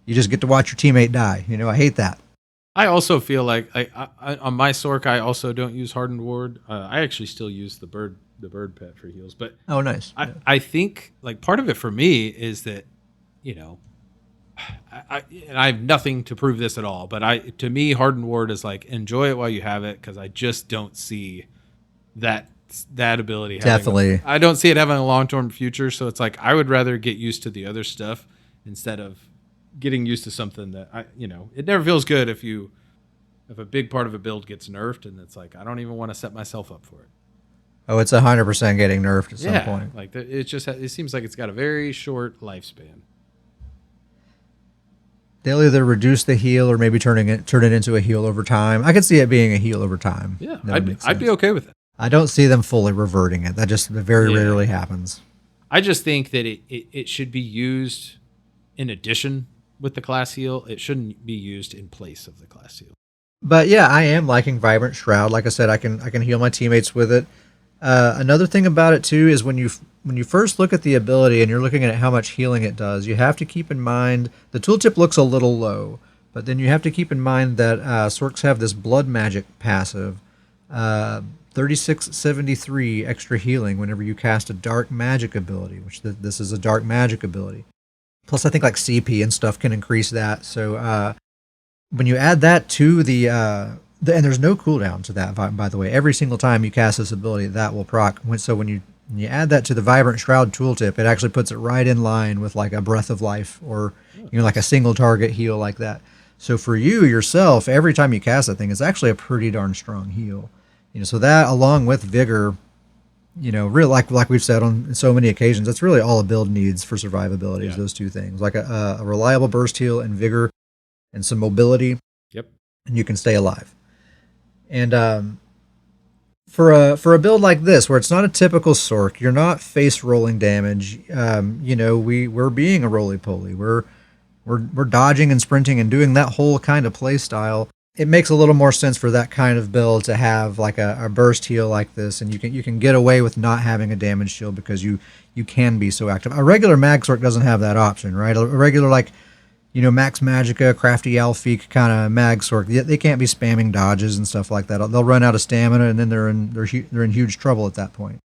you just get to watch your teammate die. I hate that. I also feel like I on my Sorc, I also don't use Hardened Ward. I actually still use the bird pet for heals. But oh, nice. I think like part of it for me is that and I have nothing to prove this at all, but to me, Hardened Ward is like, enjoy it while you have it, because I just don't see that ability. Definitely. I don't see it having a long-term future, so it's like I would rather get used to the other stuff instead of getting used to something that it never feels good if a big part of a build gets nerfed, and it's like I don't even want to set myself up for it. Oh, it's 100% getting nerfed at some point. Like it seems like it's got a very short lifespan. They'll either reduce the heal or maybe turn it into a heal over time. I could see it being a heal over time. Yeah, I'd be okay with it. I don't see them fully reverting it. That just very rarely happens. I just think that it should be used in addition with the class heal. It shouldn't be used in place of the class heal. But yeah, I am liking Vibrant Shroud. Like I said, I can heal my teammates with it. Another thing about it too is when you first look at the ability and you're looking at how much healing it does, you have to keep in mind the tooltip looks a little low, but then you have to keep in mind that Sorcs have this blood magic passive, 3673 extra healing whenever you cast a dark magic ability, which this is a dark magic ability. Plus, I think like CP and stuff can increase that. So when you add that to and there's no cooldown to that, by the way. Every single time you cast this ability, that will proc. So when you add that to the Vibrant Shroud tooltip, it actually puts it right in line with like a Breath of Life or like a single target heal like that. So for you yourself, every time you cast that thing, it's actually a pretty darn strong heal. So that along with Vigor, really like we've said on so many occasions, that's really all a build needs for survivability is those two things, like a reliable burst heal and Vigor and some mobility. Yep. And you can stay alive. And for a build like this, where it's not a typical Sorc, you're not face rolling damage. We're being a roly-poly. We're dodging and sprinting and doing that whole kind of play style. It makes a little more sense for that kind of build to have like a burst heal like this, and you can get away with not having a damage shield because you can be so active. A regular MagSorc doesn't have that option, right? A regular like Max Magica, Crafty Alfiq kind of MagSorc. They can't be spamming dodges and stuff like that. They'll run out of stamina, and then they're in huge trouble at that point.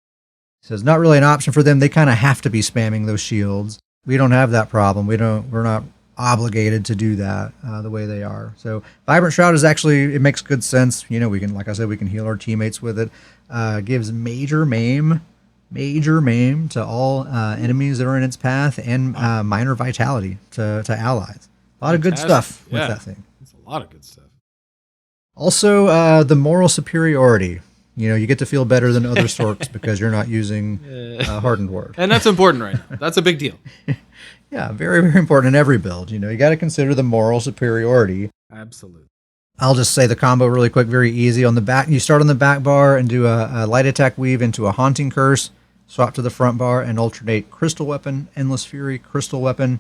So it's not really an option for them. They kind of have to be spamming those shields. We don't have that problem. We're not obligated to do that the way they are. So Vibrant Shroud is actually, it makes good sense. We can, like I said, we can heal our teammates with it. Gives major maim to all enemies that are in its path, and minor vitality to allies. A lot of good stuff with that thing. It's a lot of good stuff. Also, the moral superiority. You get to feel better than other sorks because you're not using Hardened Ward. And that's important right now. That's a big deal. Yeah, very, very important in every build. You got to consider the moral superiority. Absolutely. I'll just say the combo really quick, very easy. On the back, you start on the back bar and do a light attack weave into a Haunting Curse, swap to the front bar and alternate Crystal Weapon, Endless Fury, Crystal Weapon,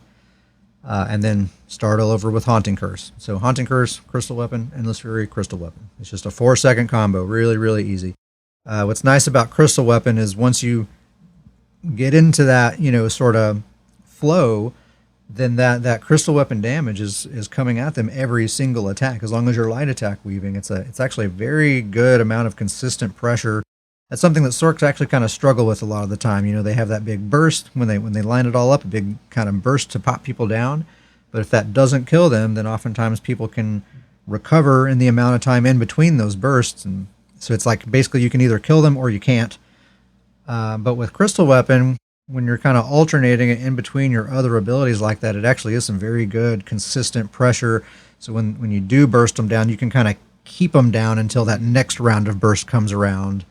and then start all over with Haunting Curse. So Haunting Curse, Crystal Weapon, Endless Fury, Crystal Weapon. It's just a 4-second combo. Really, really easy. What's nice about Crystal Weapon is once you get into that, sort of flow, then that Crystal Weapon damage is coming at them every single attack. As long as you're light attack weaving, it's actually a very good amount of consistent pressure. That's something that Sorks actually kind of struggle with a lot of the time. They have that big burst when they line it all up, a big kind of burst to pop people down. But if that doesn't kill them, then oftentimes people can recover in the amount of time in between those bursts. And so it's like basically you can either kill them or you can't. But with Crystal Weapon, when you're kind of alternating it in between your other abilities like that, it actually is some very good, consistent pressure. So when you do burst them down, you can kind of keep them down until that next round of burst comes around.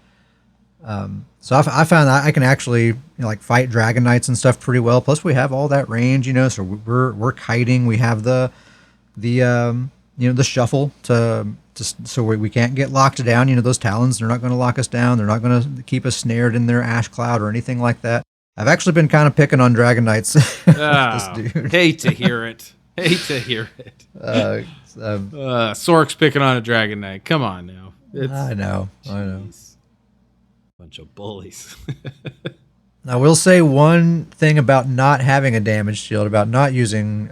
So I found that I can actually fight Dragon Knights and stuff pretty well. Plus we have all that range, so we're kiting. We have the shuffle so we can't get locked down. Those Talons, they're not going to lock us down. They're not going to keep us snared in their Ash Cloud or anything like that. I've actually been kind of picking on Dragon Knights. This dude. Hate to hear it. Sork's picking on a Dragon Knight. Come on now. I know. Bunch of bullies. I will say one thing about not having a damage shield, about not using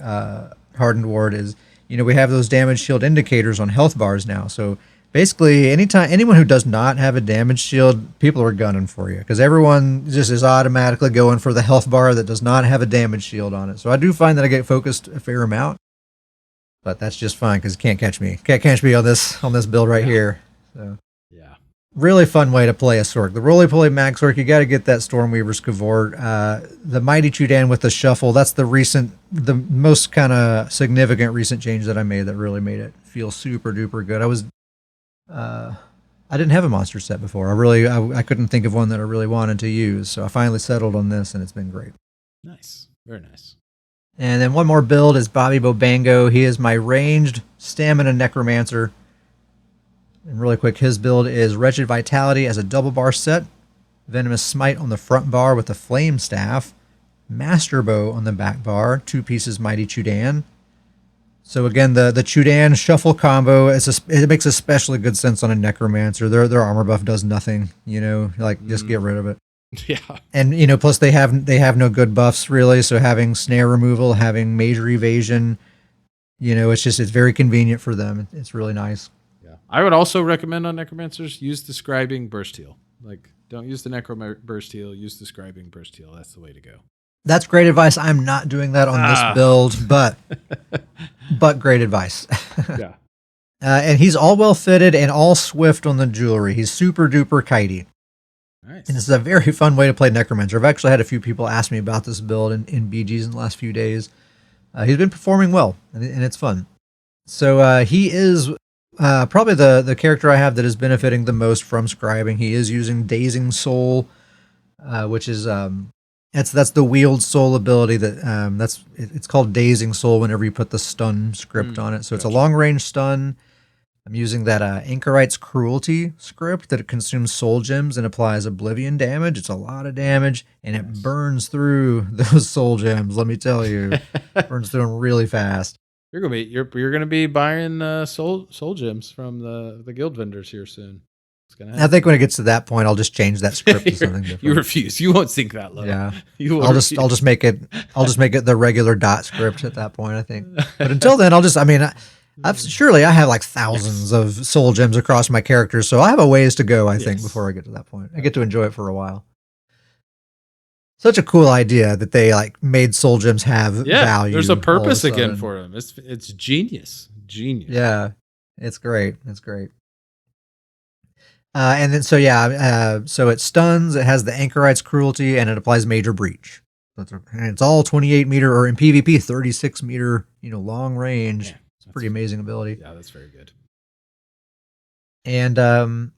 Hardened Ward is, we have those damage shield indicators on health bars now. So basically, anyone who does not have a damage shield, people are gunning for you because everyone just is automatically going for the health bar that does not have a damage shield on it. So I do find that I get focused a fair amount, but that's just fine because you can't catch me. Can't catch me on this build right here. So. Really fun way to play a Sork. The roly-poly MagSorc, you got to get that Stormweaver's Cavort. The Mighty Chudan with the shuffle, that's the most kind of significant recent change that I made that really made it feel super duper good. I didn't have a monster set before. I couldn't think of one that I really wanted to use, so I finally settled on this, and it's been great. Nice. Very nice. And then one more build is Bobby Bobango. He is my ranged Stamina Necromancer. And really quick, his build is Wretched Vitality as a double bar set, Venomous Smite on the front bar with the Flame Staff, Master Bow on the back bar, 2 pieces Mighty Chudan. So again, the Chudan shuffle combo, it makes especially good sense on a Necromancer. Their armor buff does nothing, just get rid of it. Yeah. And, plus they have no good buffs really, so having snare removal, having major evasion, it's very convenient for them. It's really nice. I would also recommend on Necromancers, use the Scribing Burst Heal. Don't use the Necro Burst Heal, use the Scribing Burst Heal. That's the way to go. That's great advice. I'm not doing that on this build, but great advice. Yeah. And he's all well fitted and all swift on the jewelry. He's super duper kitey. Nice. And it's a very fun way to play Necromancer. I've actually had a few people ask me about this build in BGs in the last few days. He's been performing well, and it's fun. So he is... probably the character I have that is benefiting the most from scribing. He is using Dazing Soul, which is that's the wield soul ability that it's called Dazing Soul whenever you put the stun script on it. So it's a long range stun. I'm using that Anchorite's Cruelty script that it consumes soul gems and applies oblivion damage. It's a lot of damage and it burns through those soul gems. Let me tell you, burns through them really fast. You're gonna be buying soul gems from the guild vendors here soon. I think when it gets to that point, I'll just change that script to something different. You refuse. You won't sink that low. Yeah. I'll just make it the regular dot script at that point, I think. But until then, I have like thousands of soul gems across my characters, so I have a ways to go, I think, before I get to that point. I get to enjoy it for a while. Such a cool idea that they like made soul gems have value. There's a purpose again for them. It's genius. Yeah, it's great. It's great. And then so it stuns. It has the Anchorite's Cruelty, and it applies Major Breach. And it's all 28 meter, or in PvP 36 meter. Long range. Yeah, it's a pretty amazing ability. Yeah, that's very good. And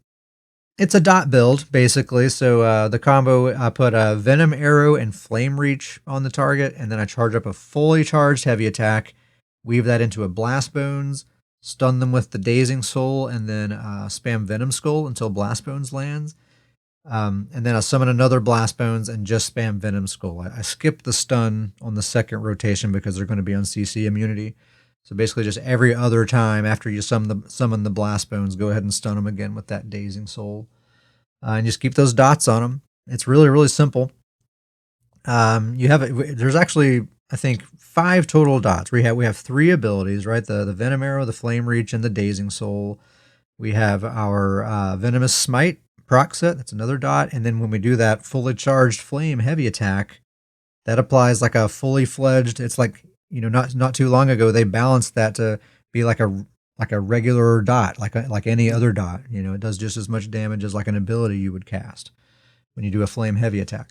it's a dot build, basically. So the combo, I put a Venom Arrow and Flame Reach on the target, and then I charge up a fully charged heavy attack, weave that into a Blast Bones, stun them with the Dazing Soul, and then spam Venom Skull until Blast Bones lands. And then I summon another Blast Bones and just spam Venom Skull. I skip the stun on the second rotation because they're going to be on CC immunity. So basically just every other time after you summon the Blast Bones, go ahead and stun them again with that Dazing Soul. And just keep those dots on them. It's really, really simple. There's actually, I think, 5 total dots. We have 3 abilities, right? The Venom Arrow, the Flame Reach, and the Dazing Soul. We have our Venomous Smite proc set. That's another dot. And then when we do that fully charged Flame Heavy Attack, that applies like a fully fledged. It's like, not too long ago they balanced that to be like a regular dot, like any other dot. It does just as much damage as like an ability you would cast when you do a Flame Heavy Attack.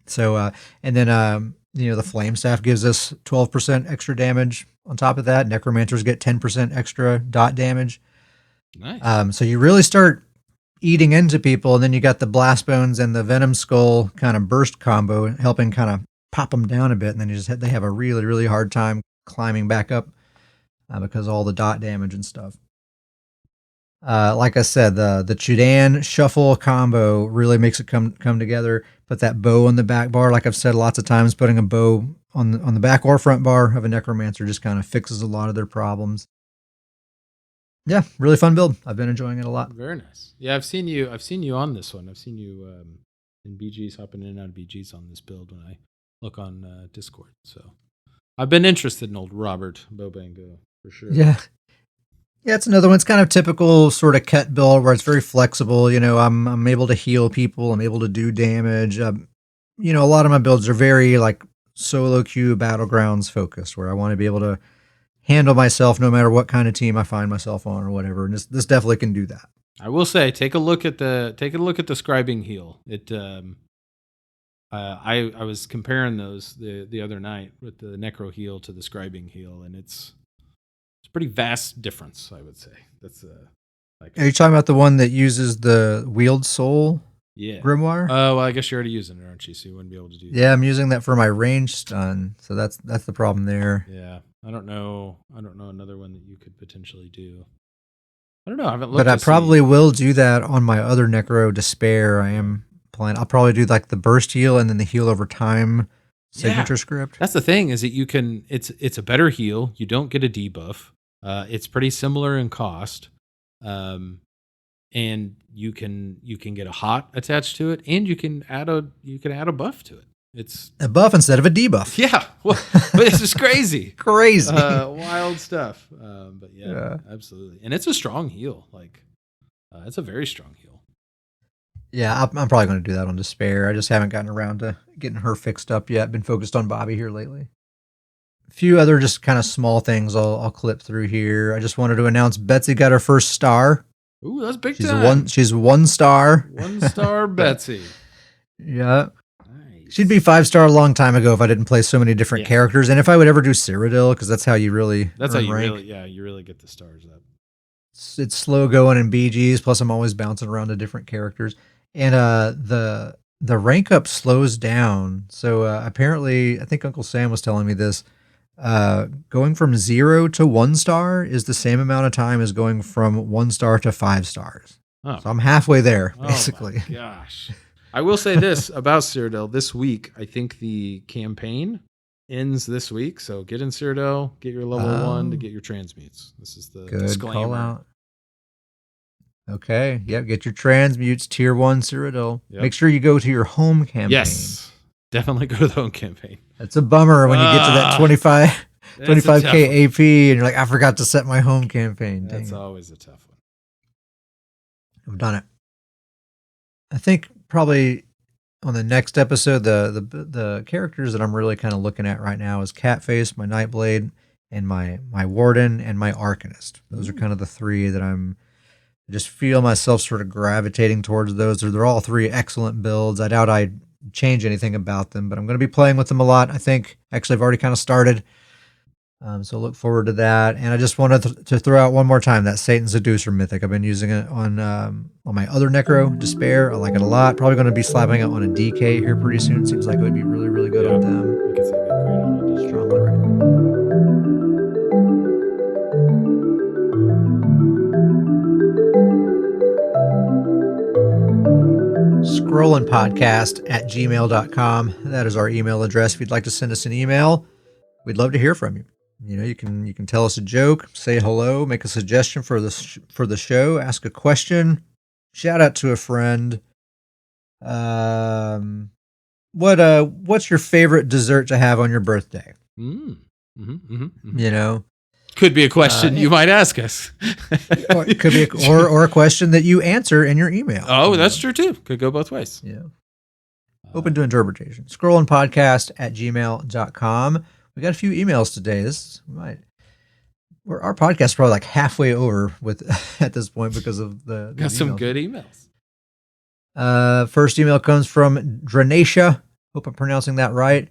So and then the Flame Staff gives us 12% extra damage on top of that. Necromancers get 10% extra dot damage. Nice. So you really start eating into people, and then you got the Blast Bones and the Venom Skull kind of burst combo helping kind of pop them down a bit, and then they have a really, really hard time climbing back up because of all the dot damage and stuff. Like I said, the Chudan Shuffle combo really makes it come together. Put that bow on the back bar. Like I've said lots of times, putting a bow on the back or front bar of a Necromancer just kind of fixes a lot of their problems. Yeah, really fun build. I've been enjoying it a lot. Very nice. Yeah, I've seen you on this one. I've seen you in BGs, hopping in and out of BGs on this build when I look on Discord. So I've been interested in old Robert Bobango for sure. Yeah, it's another one. It's kind of typical sort of cut build where it's very flexible. I'm able to heal people. I'm able to do damage. A lot of my builds are very like solo queue battlegrounds focused, where I want to be able to handle myself no matter what kind of team I find myself on or whatever. And this definitely can do that. I will say, take a look at the scribing heal. It I was comparing those the other night with the necro heal to the scribing heal, and it's a pretty vast difference, I would say. That's Are you talking about the one that uses the Wield Soul grimoire? Oh, well, I guess you're already using it, aren't you? So you wouldn't be able to do that. Yeah, I'm using that for my range stun. So that's the problem there. Yeah. I don't know another one that you could potentially do. I don't know. I haven't looked. But I probably will do that on my other Necro Despair. I am planning. I'll probably do like the burst heal and then the heal over time signature script. That's the thing, is that you can. It's a better heal. You don't get a debuff. It's pretty similar in cost, and you can get a hot attached to it, and you can add a buff to it. It's a buff instead of a debuff. Yeah, well, but it's just crazy, crazy, wild stuff. But yeah, absolutely, and it's a strong heal. Like, it's a very strong heal. Yeah, I'm probably going to do that on Despair. I just haven't gotten around to getting her fixed up yet. Been focused on Bobby here lately. A few other just kind of small things I'll clip through here. I just wanted to announce Betsy got her first star. Ooh, that's big time. She's 1 star. 1 star Betsy. Yeah. She'd be 5-star a long time ago if I didn't play so many different characters, and if I would ever do Cyrodiil, because that's how you really you really get the stars up. It's slow going in BGs. Plus, I'm always bouncing around to different characters, and the rank up slows down. So apparently, I think Uncle Sam was telling me this. Going from 0 to 1 star is the same amount of time as going from 1 star to 5 stars. Oh. So I'm halfway there, basically. Oh my gosh. I will say this about Cyrodiil. This week, I think the campaign ends this week. So get in Cyrodiil, get your level 1 to get your transmutes. This is the disclaimer. Call out. Okay. Yep. Get your transmutes tier 1 Cyrodiil. Yep. Make sure you go to your home campaign. Yes. Definitely go to the home campaign. That's a bummer when you get to that 25k AP and you're like, I forgot to set my home campaign. That's always a tough one. I've done it. I think probably on the next episode, the characters that I'm really kind of looking at right now is Catface, my Nightblade, and my Warden and my Arcanist. Those are kind of the three that I just feel myself sort of gravitating towards those. They're all three excellent builds. I doubt I'd change anything about them, but I'm going to be playing with them a lot. I think actually I've already kind of started. So look forward to that. And I just wanted to throw out one more time that Satan Seducer mythic. I've been using it on my other Necro, Despair. I like it a lot. Probably going to be slapping it on a DK here pretty soon. Seems like it would be really, really good on them. I can see that great on a DK. Strongly recommend. scrollingpodcast@gmail.com. That is our email address. If you'd like to send us an email, we'd love to hear from you. You know, you can tell us a joke, say hello, make a suggestion for the show, ask a question, shout out to a friend. What's your favorite dessert to have on your birthday? You know, could be a question you might ask us. Or it could be or a question that you answer in your email. Oh, that's true too. Could go both ways. Yeah. Open to interpretation. scrollingpodcast@gmail.com. We got a few emails today. Our podcast is probably like halfway over with at this point because of the got some good emails. First email comes from Dranesha. Hope I'm pronouncing that right.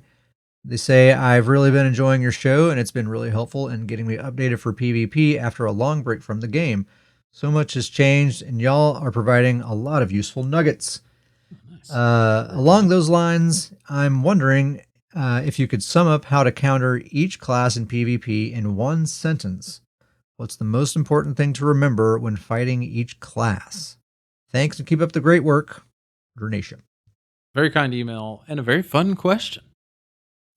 They say, I've really been enjoying your show, and it's been really helpful in getting me updated for PvP after a long break from the game. So much has changed, and y'all are providing a lot of useful nuggets. Nice. Along those lines, I'm wondering if you could sum up how to counter each class in PvP in one sentence. What's the most important thing to remember when fighting each class? Thanks, and keep up the great work, Dranesha. Very kind email and a very fun question.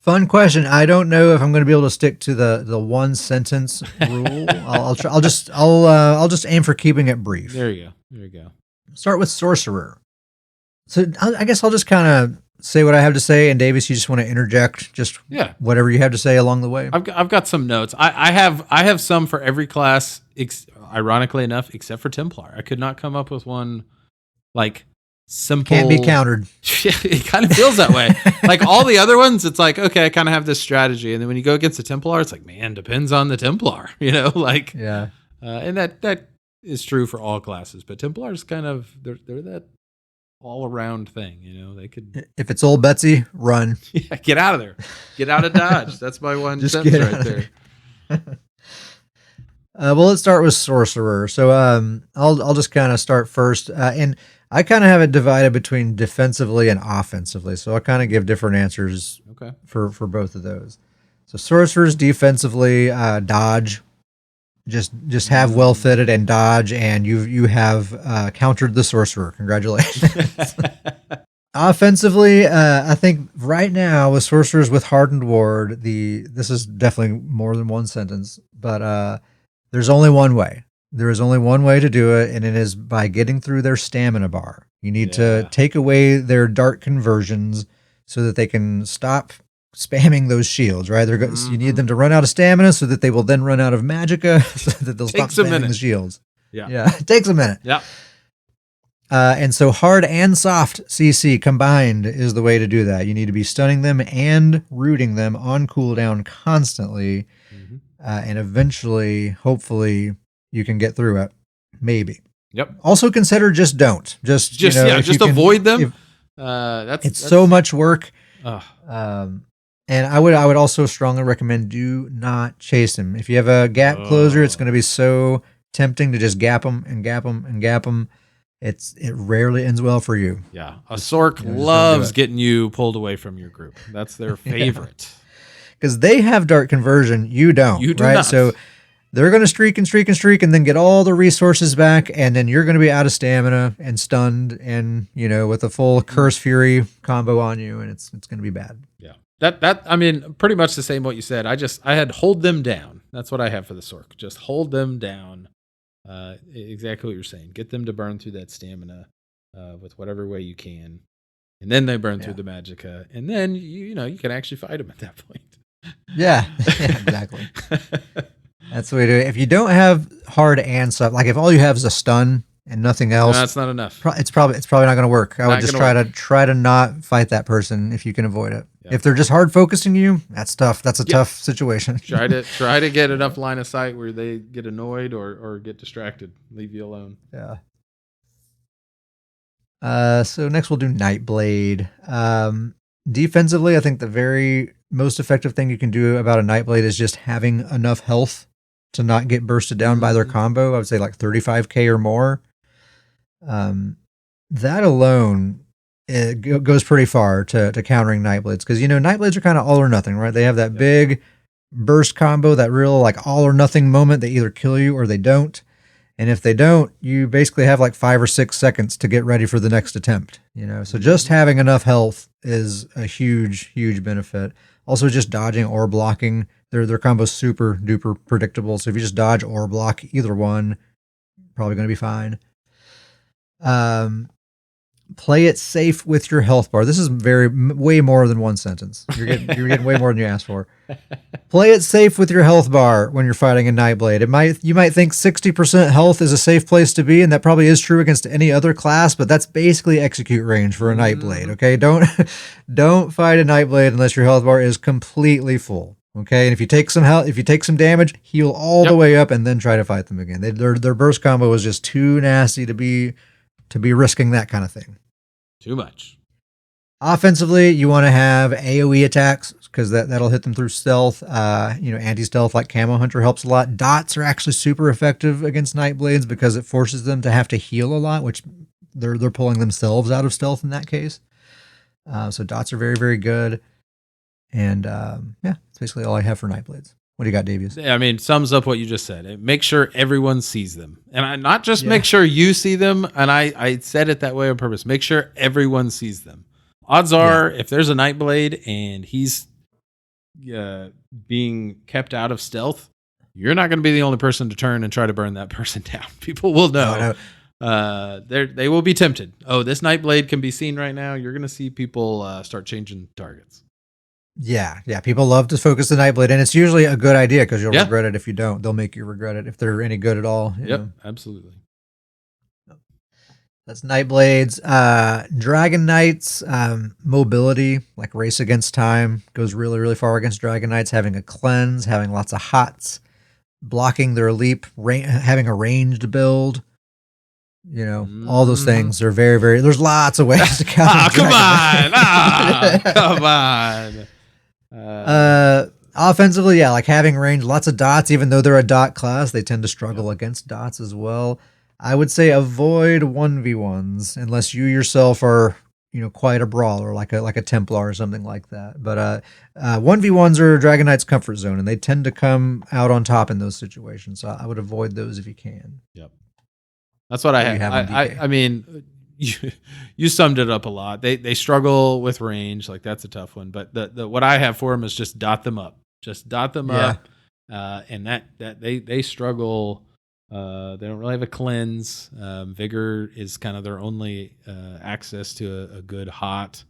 Fun question. I don't know if I'm going to be able to stick to the one sentence rule. I'll just aim for keeping it brief. There you go. Start with Sorcerer. So I guess I'll just kind of say what I have to say, and Davis, you just want to interject whatever you have to say along the way. I've got some notes. I have some for every class. Ironically enough, except for Templar, I could not come up with one like simple. Can't be countered. It kind of feels that way. Like all the other ones, it's like, okay, I kind of have this strategy, and then when you go against the Templar, it's like, man, depends on the Templar, like yeah. And that is true for all classes, but Templars kind of they're that all around thing, they could. If it's old Betsy, run. Yeah, get out of there. Get out of Dodge. That's my one sentence right there. Well, let's start with Sorcerer. So I'll just kind of start first, and I kind of have it divided between defensively and offensively. So I'll kind of give different answers for both of those. So Sorcerer's defensively, dodge. Just have well fitted and dodge, and you have countered the Sorcerer. Congratulations. Offensively, I think right now with Sorcerers with Hardened Ward, this is definitely more than one sentence, but there's only one way. There is only one way to do it, and it is by getting through their stamina bar. You need to take away their dark conversions so that they can stop spamming those shields, right? You need them to run out of stamina so that they will then run out of magicka so that they'll stop spamming the shields. Yeah. It takes a minute. Yeah. And so hard and soft CC combined is the way to do that. You need to be stunning them and rooting them on cooldown constantly. And eventually, hopefully, you can get through it. Maybe. Yep. Also consider don't. Just avoid them. It's so much work. And I would also strongly recommend do not chase him. If you have a gap closer, it's going to be so tempting to just gap them and gap them and gap them. It rarely ends well for you. Yeah. A Sorc loves getting you pulled away from your group. That's their favorite. Because they have dark conversion, you don't. You do right? not. So they're going to streak and then get all the resources back, and then you're going to be out of stamina and stunned, and with a full Curse Fury combo on you, and it's going to be bad. Yeah, that I mean, pretty much the same what you said. I had hold them down. That's what I have for the Sorc. Just hold them down. Exactly what you're saying. Get them to burn through that stamina with whatever way you can, and then they burn through the magicka, and then you can actually fight them at that point. Yeah, exactly. That's the way to do it. If you don't have hard and stuff, like if all you have is a stun and nothing else, no, that's not enough. It's probably not going to work. I would just try to not fight that person if you can avoid it. Yep. If they're just hard focusing you, that's tough. That's a tough situation. try to get enough line of sight where they get annoyed or get distracted. Leave you alone. Yeah. So next we'll do Nightblade. Defensively, I think the very most effective thing you can do about a Nightblade is just having enough health to not get bursted down by their combo. I would say like 35k or more. That alone goes pretty far to countering Nightblades, because Nightblades are kind of all or nothing, right? They have that big burst combo, that real like all or nothing moment. They either kill you or they don't. And if they don't, you basically have like 5 or 6 seconds to get ready for the next attempt. So just having enough health is a huge benefit. Also, just dodging or blocking, their combo's super duper predictable. So if you just dodge or block either one, probably going to be fine. Play it safe with your health bar. This is way more than one sentence. You're getting way more than you asked for. Play it safe with your health bar when you're fighting a Nightblade. You might think 60% health is a safe place to be, and that probably is true against any other class, but that's basically execute range for a Nightblade. Okay, don't fight a Nightblade unless your health bar is completely full. Okay, and if you take some damage, heal all the way up, and then try to fight them again. Their burst combo is just too nasty to be risking that kind of thing. Too much. Offensively, you want to have AoE attacks, because that'll hit them through stealth. Anti-stealth like Camo Hunter helps a lot. Dots are actually super effective against Nightblades because it forces them to have to heal a lot, which they're pulling themselves out of stealth in that case. So dots are very, very good. And that's basically all I have for Nightblades. What do you got, Davies? I mean, sums up what you just said. Make sure everyone sees them. And not just make sure you see them, and I said it that way on purpose. Make sure everyone sees them. Odds are, if there's a Nightblade and he's being kept out of stealth, you're not going to be the only person to turn and try to burn that person down. People will know. They will be tempted. Oh, this Nightblade can be seen right now. You're going to see people start changing targets. Yeah. People love to focus the Nightblade, and it's usually a good idea because you'll regret it if you don't. They'll make you regret it if they're any good at all. Absolutely. That's Nightblades. Dragon Knights, mobility, like Race Against Time, goes really, really far against Dragon Knights. Having a cleanse, having lots of hots, blocking their leap, having a ranged build. All those things are very, very. There's lots of ways to counter. Come on. Offensively, like having range, lots of dots. Even though they're a dot class, they tend to struggle against dots as well. I would say avoid 1v1s unless you yourself are, quite a brawler, like a Templar or something like that. But 1v1s are Dragon Knight's comfort zone, and they tend to come out on top in those situations. So I would avoid those if you can. Yep. That's what I have. I mean, you summed it up a lot. They struggle with range, like that's a tough one. But the what I have for them is just dot them up. Just dot them up, and that they struggle. They don't really have a cleanse. Vigor is kind of their only access to a good hot.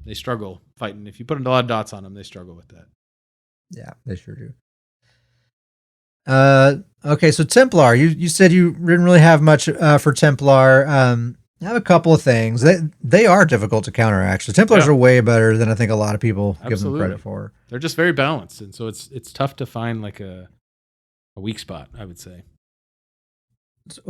They struggle fighting. If you put a lot of dots on them, they struggle with that. Yeah, they sure do. Okay, so Templar, you said you didn't really have much for Templar. I have a couple of things. They are difficult to counter, actually. Templars are way better than I think a lot of people give them credit for. They're just very balanced, and so it's tough to find like a weak spot, I would say.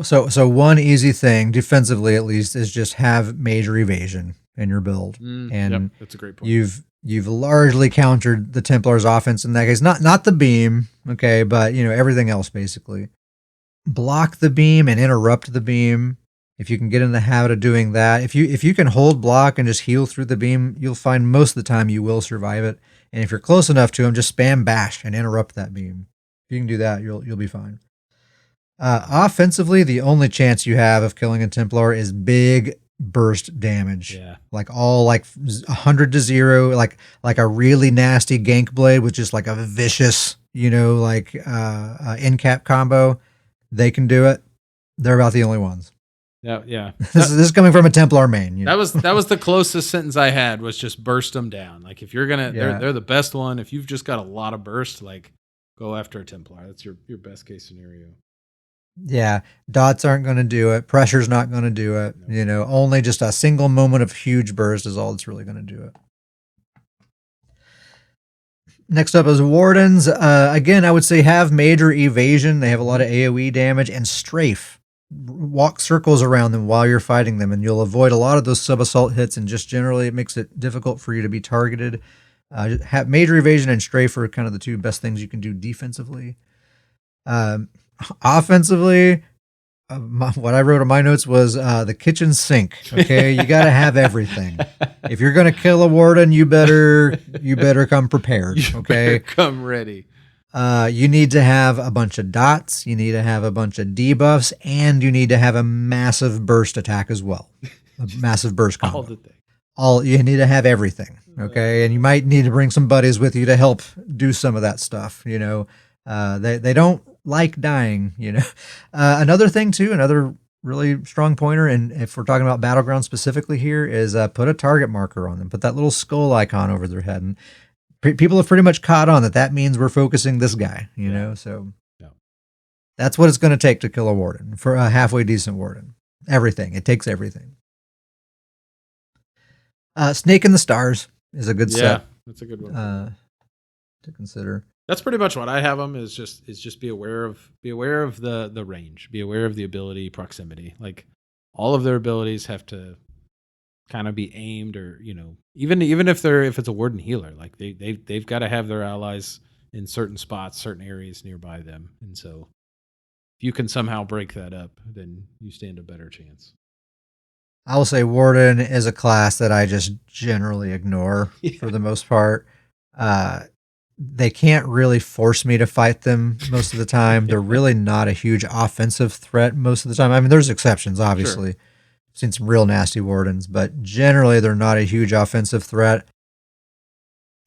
So one easy thing, defensively at least, is just have major evasion in your build. And that's a great point. You've largely countered the Templar's offense in that case. Not the beam, okay, but everything else basically. Block the beam and interrupt the beam. If you can get in the habit of doing that, if you can hold block and just heal through the beam, you'll find most of the time you will survive it. And if you're close enough to him, just spam bash and interrupt that beam. If you can do that, you'll be fine. Offensively, the only chance you have of killing a Templar is big burst damage. Yeah. Like 100 to 0, like a really nasty gank blade with just like a vicious, in-cap combo. They can do it. They're about the only ones. Yeah. This is coming from a Templar main. That was the closest sentence I had, was just burst them down. Like, if you're gonna, they're the best one. If you've just got a lot of burst, like, go after a Templar. That's your best case scenario. Yeah, dots aren't going to do it. Pressure's not going to do it. No. Only just a single moment of huge burst is all that's really going to do it. Next up is Wardens. Again, I would say have major evasion. They have a lot of AoE damage, and strafe. Walk circles around them while you're fighting them, and you'll avoid a lot of those sub-assault hits, and just generally it makes it difficult for you to be targeted. Have major evasion and strafe are kind of the two best things you can do defensively. Offensively, what I wrote in my notes was the kitchen sink. Okay, you got to have everything. If you're gonna kill a warden, you better come prepared. Okay, come ready. You need to have a bunch of dots. You need to have a bunch of debuffs, and you need to have a massive burst attack as well. A massive burst combo. All the things. You need to have everything. Okay, and you might need to bring some buddies with you to help do some of that stuff. They don't like dying. Another thing too, another really strong pointer, and if we're talking about Battleground specifically here, is put a target marker on them. Put that little skull icon over their head, and people have pretty much caught on that means we're focusing this guy. So that's what it's going to take to kill a warden, for a halfway decent warden. Everything. It takes everything. Snake in the Stars is a good set. Yeah, that's a good one to consider. That's pretty much what I have them. Is just be aware of the range. Be aware of the ability proximity. Like, all of their abilities have to kind of be aimed, or even if it's a warden healer, like they've got to have their allies in certain spots, certain areas nearby them. And so if you can somehow break that up, then you stand a better chance. I will say Warden is a class that I just generally ignore for the most part. They can't really force me to fight them most of the time. They're really not a huge offensive threat most of the time. I mean, there's exceptions, obviously. Sure. I've seen some real nasty Wardens, but generally they're not a huge offensive threat.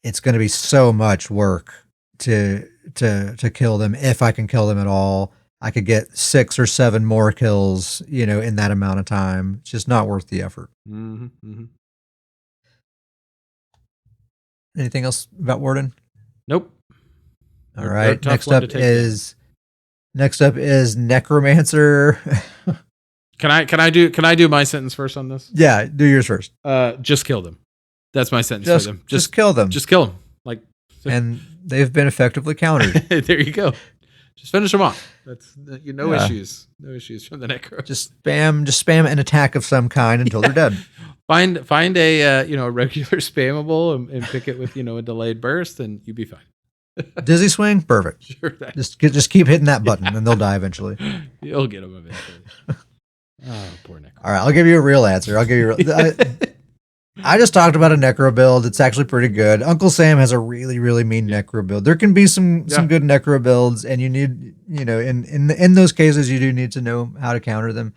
It's going to be so much work to kill them, if I can kill them at all. I could get 6 or 7 more kills, in that amount of time. It's just not worth the effort. Mm-hmm, mm-hmm. Anything else about Warden? Nope. All right. Next up is Necromancer. Can I do my sentence first on this? Yeah, do yours first. Just kill them. That's my sentence for them. Just kill them. Just kill them. Like, and they've been effectively countered. There you go. Just finish them off. That's issues. No issues from the Necro. Just spam an attack of some kind until they're dead. Find a regular spammable and pick it with a delayed burst, and you'd be fine. Dizzy swing, perfect. Sure. Just keep hitting that button, and they'll die eventually. You'll get them eventually. Oh, poor Necro. All right, I'll give you a real answer. I just talked about a Necro build. It's actually pretty good. Uncle Sam has a really, really mean Necro build. There can be some good Necro builds, and you need, in those cases, you do need to know how to counter them.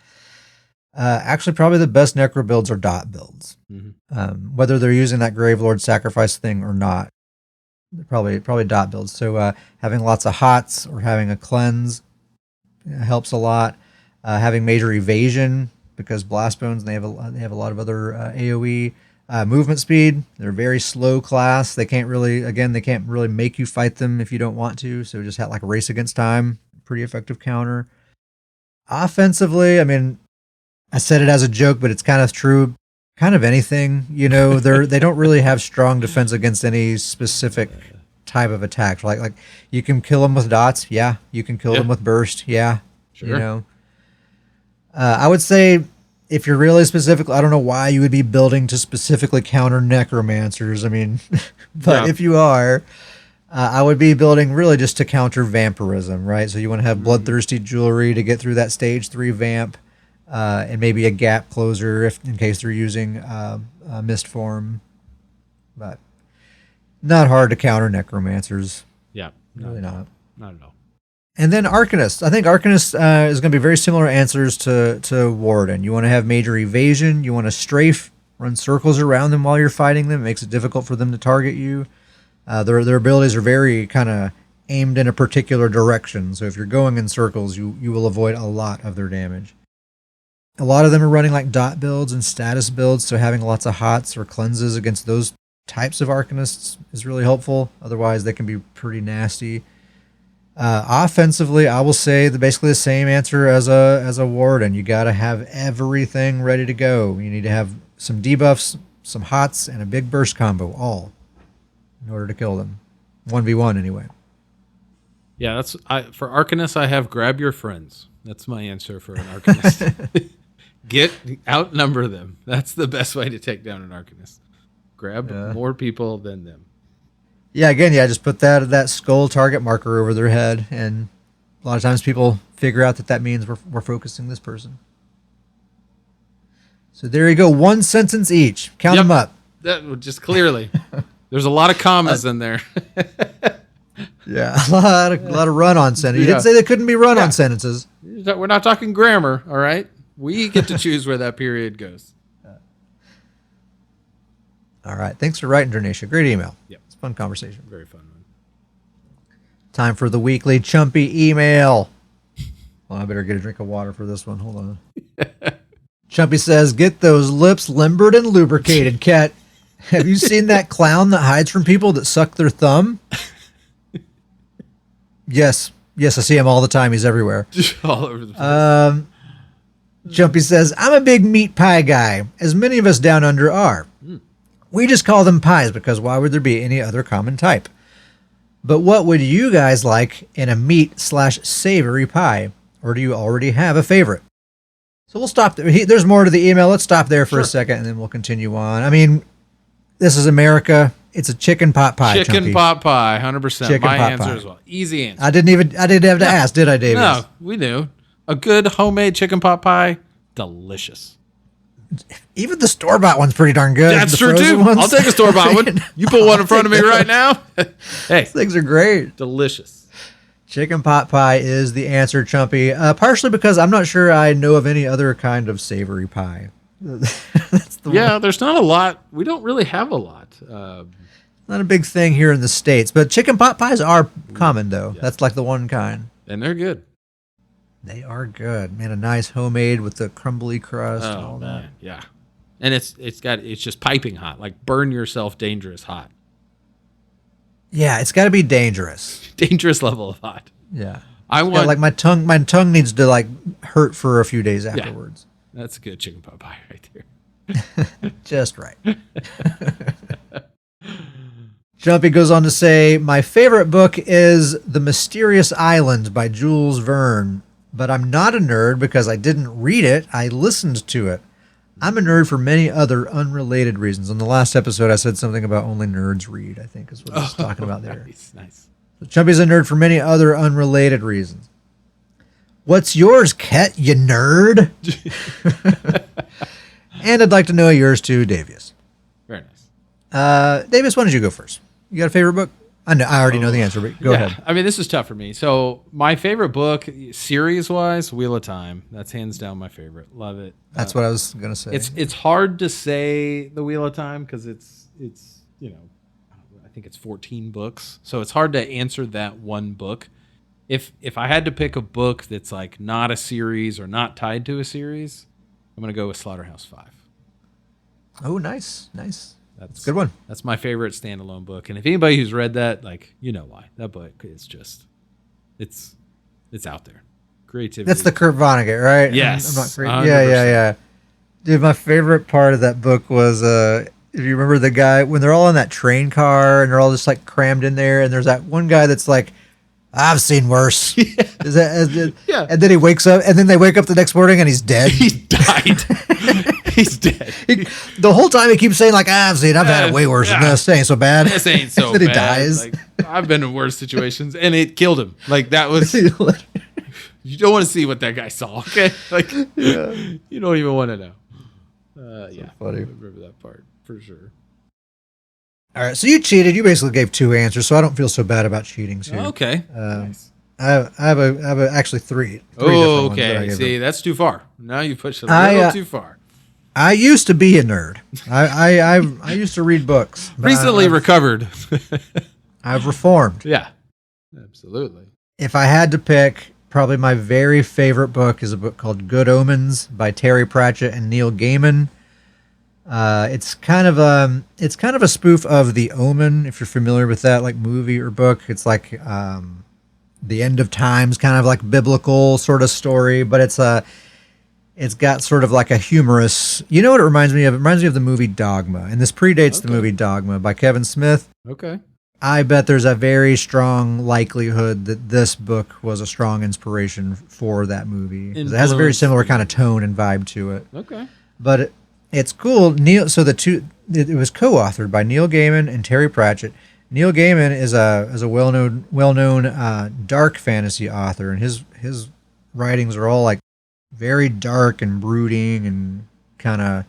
Actually, probably the best Necro builds are dot builds. Mm-hmm. Whether they're using that Gravelord sacrifice thing or not, probably dot builds. So having lots of hots or having a cleanse helps a lot. Having major evasion, because blast bones, they have a lot of other AoE. Movement speed, they're a very slow class. They can't really make you fight them if you don't want to. So just have like a race against time, pretty effective counter. Offensively, I mean, I said it as a joke, but it's kind of true. Kind of anything, they don't really have strong defense against any specific type of attack. Like you can kill them with dots, yeah. You can kill them with burst, yeah. Sure. I would say, if you're really specific, I don't know why you would be building to specifically counter necromancers. I mean, but if you are, I would be building really just to counter vampirism, right? So you want to have bloodthirsty jewelry to get through that stage 3 vamp, and maybe a gap closer in case they're using mist form. But not hard to counter necromancers. Yeah, really not at all. And then Arcanist. I think Arcanist is going to be very similar answers to Warden. You want to have major evasion. You want to strafe, run circles around them while you're fighting them. It makes it difficult for them to target you. Their abilities are very kind of aimed in a particular direction. So if you're going in circles, you will avoid a lot of their damage. A lot of them are running like dot builds and status builds, so having lots of hots or cleanses against those types of Arcanists is really helpful. Otherwise, they can be pretty nasty. Offensively, I will say basically the same answer as a Warden. You got to have everything ready to go. You need to have some debuffs, some hots, and a big burst combo, all in order to kill them. 1v1 anyway. Yeah, for Arcanists, I have grab your friends. That's my answer for an Arcanist. Outnumber them. That's the best way to take down an Arcanist. Grab more people than them. Yeah, again, just put that skull target marker over their head, and a lot of times people figure out that means we're focusing this person. So there you go, one sentence each. Count them up. That just clearly. There's a lot of commas in there. Yeah, a lot of run-on sentences. You didn't say they couldn't be run-on sentences. We're not talking grammar, all right? We get to choose where that period goes. All right. Thanks for writing, Dernisha. Great email. Yep. It's a fun conversation. Very fun one. Time for the weekly Chumpy email. Well, I better get a drink of water for this one. Hold on. Chumpy says, get those lips limbered and lubricated, Cat. Have you seen that clown that hides from people that suck their thumb? Yes, I see him all the time. He's everywhere. All over the place. Chumpy says, I'm a big meat pie guy, as many of us down under are. We just call them pies because why would there be any other common type? But what would you guys like in a meat/savory pie? Or do you already have a favorite? So we'll stop there. There's more to the email. Let's stop there for a second and then we'll continue on. I mean, this is America. It's a chicken pot pie. Chicken pot pie, 100%. My answer as well. Easy answer. I didn't have to ask, did I, David? No, we knew. A good homemade chicken pot pie, delicious. Even the store-bought one's pretty darn good. That's true, too. I'll take a store-bought one. You put one in front of me right now. Hey. These things are great. Delicious. Chicken pot pie is the answer, Chumpy. Partially because I'm not sure I know of any other kind of savory pie. That's the one. There's not a lot. We don't really have a lot. Not a big thing here in the States, but chicken pot pies are common, though. Yeah. That's like the one kind. And they're good. They are good, man. A nice homemade with the crumbly crust and all that. Yeah, and it's just piping hot, like burn yourself dangerous hot. Yeah, it's got to be dangerous. Dangerous level of hot. Yeah, like my tongue needs to like hurt for a few days afterwards. Yeah, that's a good chicken pot pie right there. Just right. Jumpy goes on to say, my favorite book is The Mysterious Island by Jules Verne. But I'm not a nerd because I didn't read it. I listened to it. I'm a nerd for many other unrelated reasons. In the last episode, I said something about only nerds read, I think is what I was talking about there. Nice. So Chumpy's a nerd for many other unrelated reasons. What's yours, Ket, you nerd? And I'd like to know yours too, Davius. Very nice. Davius, why don't you go first? You got a favorite book? I already know the answer, but go ahead. I mean, this is tough for me. So my favorite book, series-wise, Wheel of Time. That's hands down my favorite. Love it. That's what I was going to say. It's hard to say the Wheel of Time because it's I think it's 14 books. So it's hard to answer that one book. If I had to pick a book that's like not a series or not tied to a series, I'm going to go with Slaughterhouse-5. Oh, nice. That's a good one. That's my favorite standalone book. And if anybody who's read that, like, you know why. That book is just, it's out there. Creativity. That's the Kurt Vonnegut, right? Yes. I'm not crazy. Yeah. Dude, my favorite part of that book was, if you remember the guy, when they're all in that train car and they're all just like crammed in there, and there's that one guy that's like, I've seen worse. Yeah. And then he wakes up, and then they wake up the next morning and he's dead. He died. He's dead. The whole time he keeps saying, like, I've had it way worse than this. This ain't so bad. This ain't so then bad. He dies. Like, I've been in worse situations, and it killed him. Like, that was... You don't want to see what that guy saw, okay? Like, you don't even want to know. Yeah, funny. I remember that part, for sure. All right, so you cheated. You basically gave 2 answers, so I don't feel so bad about cheating. So okay. Nice. I have actually three. Oh, okay. See, that's too far. Now you pushed it a little too far. I used to be a nerd. I used to read books. Recently recovered. I've reformed. Yeah. Absolutely. If I had to pick, probably my very favorite book is a book called Good Omens by Terry Pratchett and Neil Gaiman. It's kind of a spoof of The Omen, if you're familiar with that like movie or book. It's like the end of times, kind of like biblical sort of story, but it's got sort of like a humorous. You know what it reminds me of? It reminds me of the movie Dogma, and this predates the movie Dogma by Kevin Smith. Okay. I bet there's a very strong likelihood that this book was a strong inspiration for that movie. It has a very similar kind of tone and vibe to it. Okay. But it's cool. So it was co-authored by Neil Gaiman and Terry Pratchett. Neil Gaiman is a well-known dark fantasy author, and his writings are all like very dark and brooding and kind of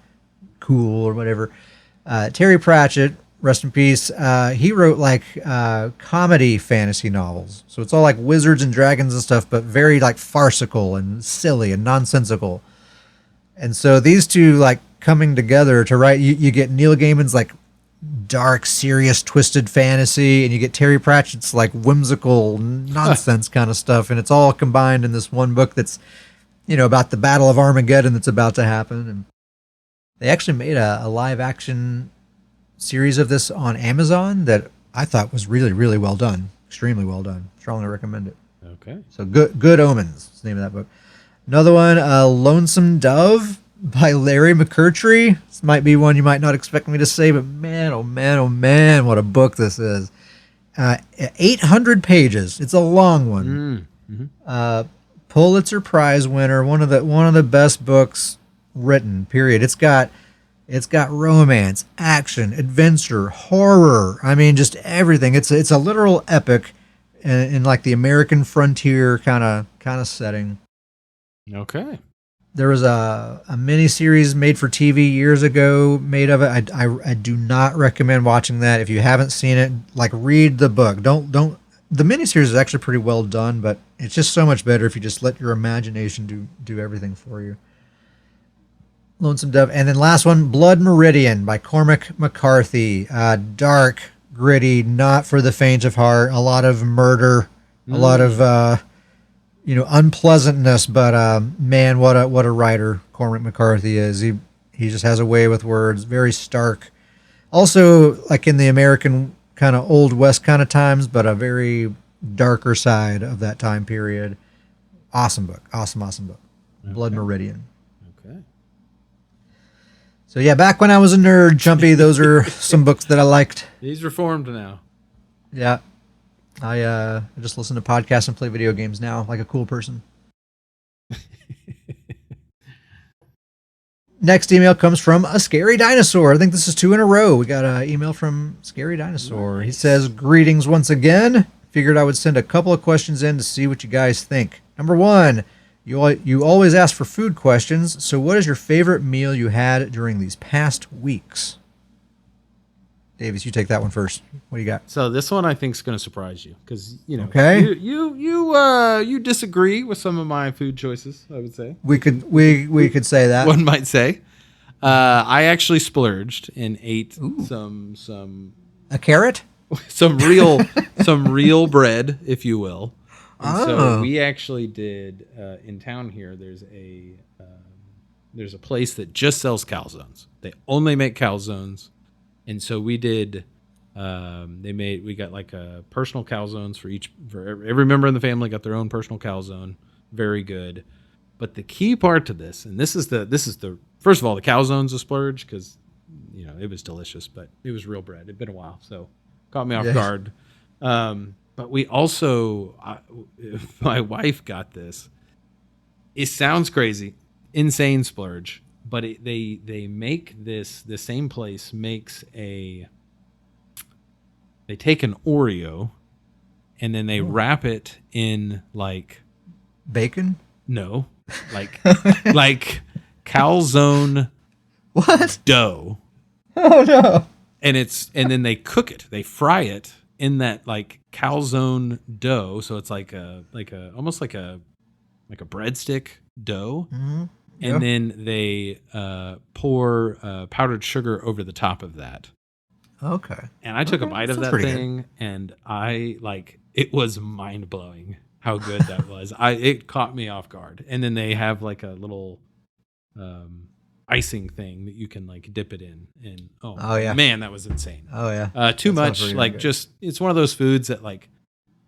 cool or whatever. Terry Pratchett, rest in peace, he wrote like comedy fantasy novels. So it's all like wizards and dragons and stuff, but very like farcical and silly and nonsensical. And so these two like coming together to write, you get Neil Gaiman's like dark, serious, twisted fantasy, and you get Terry Pratchett's like whimsical nonsense kind of stuff, and it's all combined in this one book that's, you know, about the Battle of Armageddon that's about to happen. And they actually made a live action series of this on Amazon that I thought was really, really well done, extremely well done. Strongly recommend it. Okay. So Good Omens is the name of that book. Another one, Lonesome Dove by Larry McCurtry. This might be one you might not expect me to say, but man, oh man, oh man, what a book this is. 800 pages. It's a long one. Mm-hmm. Pulitzer Prize winner, one of the best books written, period. It's got romance, action, adventure, horror. I mean, just everything. It's a literal epic in like the American frontier kind of setting. Okay. There was a mini series made for TV years ago made of it. I do not recommend watching that. If you haven't seen it, like read the book. Don't the miniseries is actually pretty well done, but it's just so much better if you just let your imagination do everything for you. Lonesome Dove. And then last one, Blood Meridian by Cormac McCarthy. Dark, gritty, not for the faint of heart. A lot of murder, a lot of unpleasantness, but man, what a writer Cormac McCarthy is. He just has a way with words, very stark. Also, like in the American kind of old West kind of times, but a very darker side of that time period. Awesome book. Awesome book. Okay. Blood Meridian. Okay. So yeah, back when I was a nerd, Jumpy, those are some books that I liked. He's reformed now. Yeah. I just listen to podcasts and play video games now, like a cool person. Next email comes from a Scary Dinosaur. I think this is 2 in a row. We got an email from Scary Dinosaur. Nice. He says, greetings once again. Figured I would send a couple of questions in to see what you guys think. Number 1, you always ask for food questions. So what is your favorite meal you had during these past weeks? Davis, you take that one first. What do you got? So this one I think is going to surprise you because okay. you disagree with some of my food choices. I would say we could say that. One might say. I actually splurged and ate some a carrot, some real bread, if you will. And so we actually did in town here. There's a place that just sells calzones. They only make calzones. And so we did. We got like a personal calzones for every member in the family got their own personal calzone. Very good. But the key part to this, and this is the first of all, the calzone's a splurge because it was delicious, but it was real bread. It'd been a while, so caught me off guard. But we also, my wife got this. It sounds crazy, insane splurge. But they make this, the same place makes they take an Oreo and then they wrap it in like bacon? No, like calzone dough. Oh no. And then they cook it. They fry it in that like calzone dough, so it's like almost like a breadstick dough. Mm-hmm. And then they pour powdered sugar over the top of that. Okay. And I took a bite of that thing, and I it was mind blowing how good that was. It caught me off guard. And then they have like a little icing thing that you can like dip it in, and yeah, man, that was insane. Oh yeah, too much. Like just it's one of those foods that like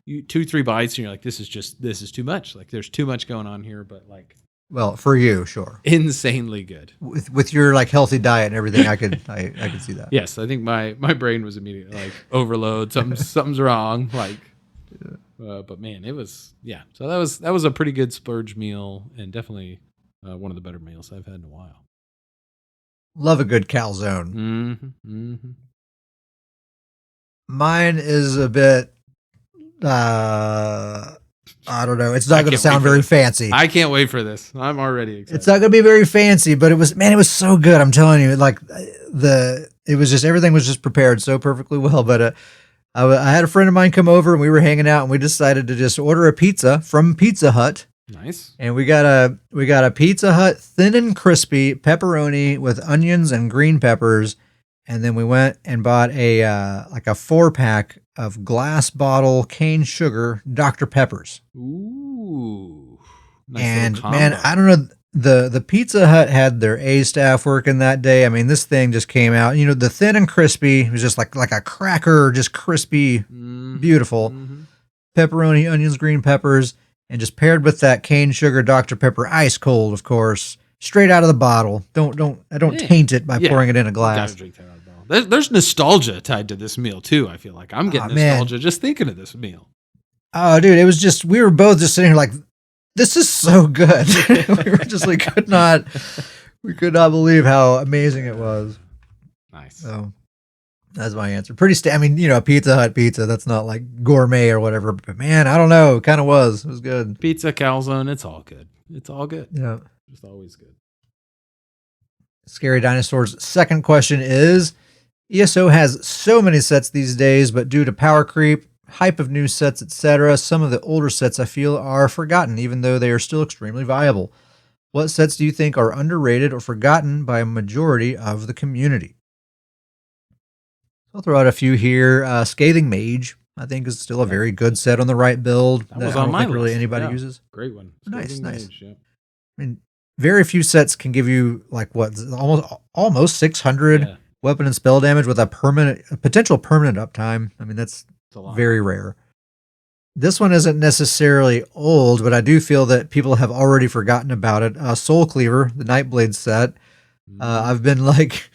you 2-3 bites and you're like, this is too much. Like there's too much going on here, but like. Well, for you, sure. Insanely good. With your like healthy diet and everything, I could see that. Yes, I think my brain was immediately like overload. Something's wrong. Like, but man, it was So that was a pretty good splurge meal, and definitely one of the better meals I've had in a while. Love a good calzone. Mm-hmm, mm-hmm. Mine is a bit. I don't know. It's not going to sound very fancy. I can't wait for this. I'm already excited. It's not going to be very fancy, but it was so good. I'm telling you, like it was just, everything was just prepared so perfectly well. But I had a friend of mine come over and we were hanging out and we decided to just order a pizza from Pizza Hut. Nice. And we got a Pizza Hut thin and crispy pepperoni with onions and green peppers. And then we went and bought a 4-pack of glass bottle cane sugar Dr. Peppers. Ooh. Nice. And man, I don't know. The Pizza Hut had their A staff working that day. I mean, this thing just came out. You know, the thin and crispy was just like a cracker, just crispy, beautiful. Mm-hmm. Pepperoni, onions, green peppers, and just paired with that cane sugar Dr. Pepper, ice cold, of course, straight out of the bottle. Don't taint it by pouring it in a glass. Gotta drink that out of the bottle. There's nostalgia tied to this meal too. I feel like I'm getting nostalgia just thinking of this meal. Oh, dude, it was just, we were both just sitting here like, this is so good. We were just like, we could not believe how amazing it was. Nice. So that's my answer. I mean, you know, Pizza Hut pizza, that's not like gourmet or whatever, but man, I don't know. It kind of was. It was good. Pizza, calzone, it's all good. It's all good. Yeah. Just always good. Scary Dinosaur's second question is, ESO has so many sets these days, but due to power creep, hype of new sets, etc., some of the older sets I feel are forgotten, even though they are still extremely viable. What sets do you think are underrated or forgotten by a majority of the community? I'll throw out a few here. Scathing Mage, I think, is still a very good set on the right build. That was on my list. Really anybody uses. Great one. Nice. Mage, yeah. I mean, very few sets can give you like almost 600 weapon and spell damage with a potential permanent uptime. I mean, that's very rare. This one isn't necessarily old, but I do feel that people have already forgotten about it. Soul Cleaver, the Nightblade set. I've been like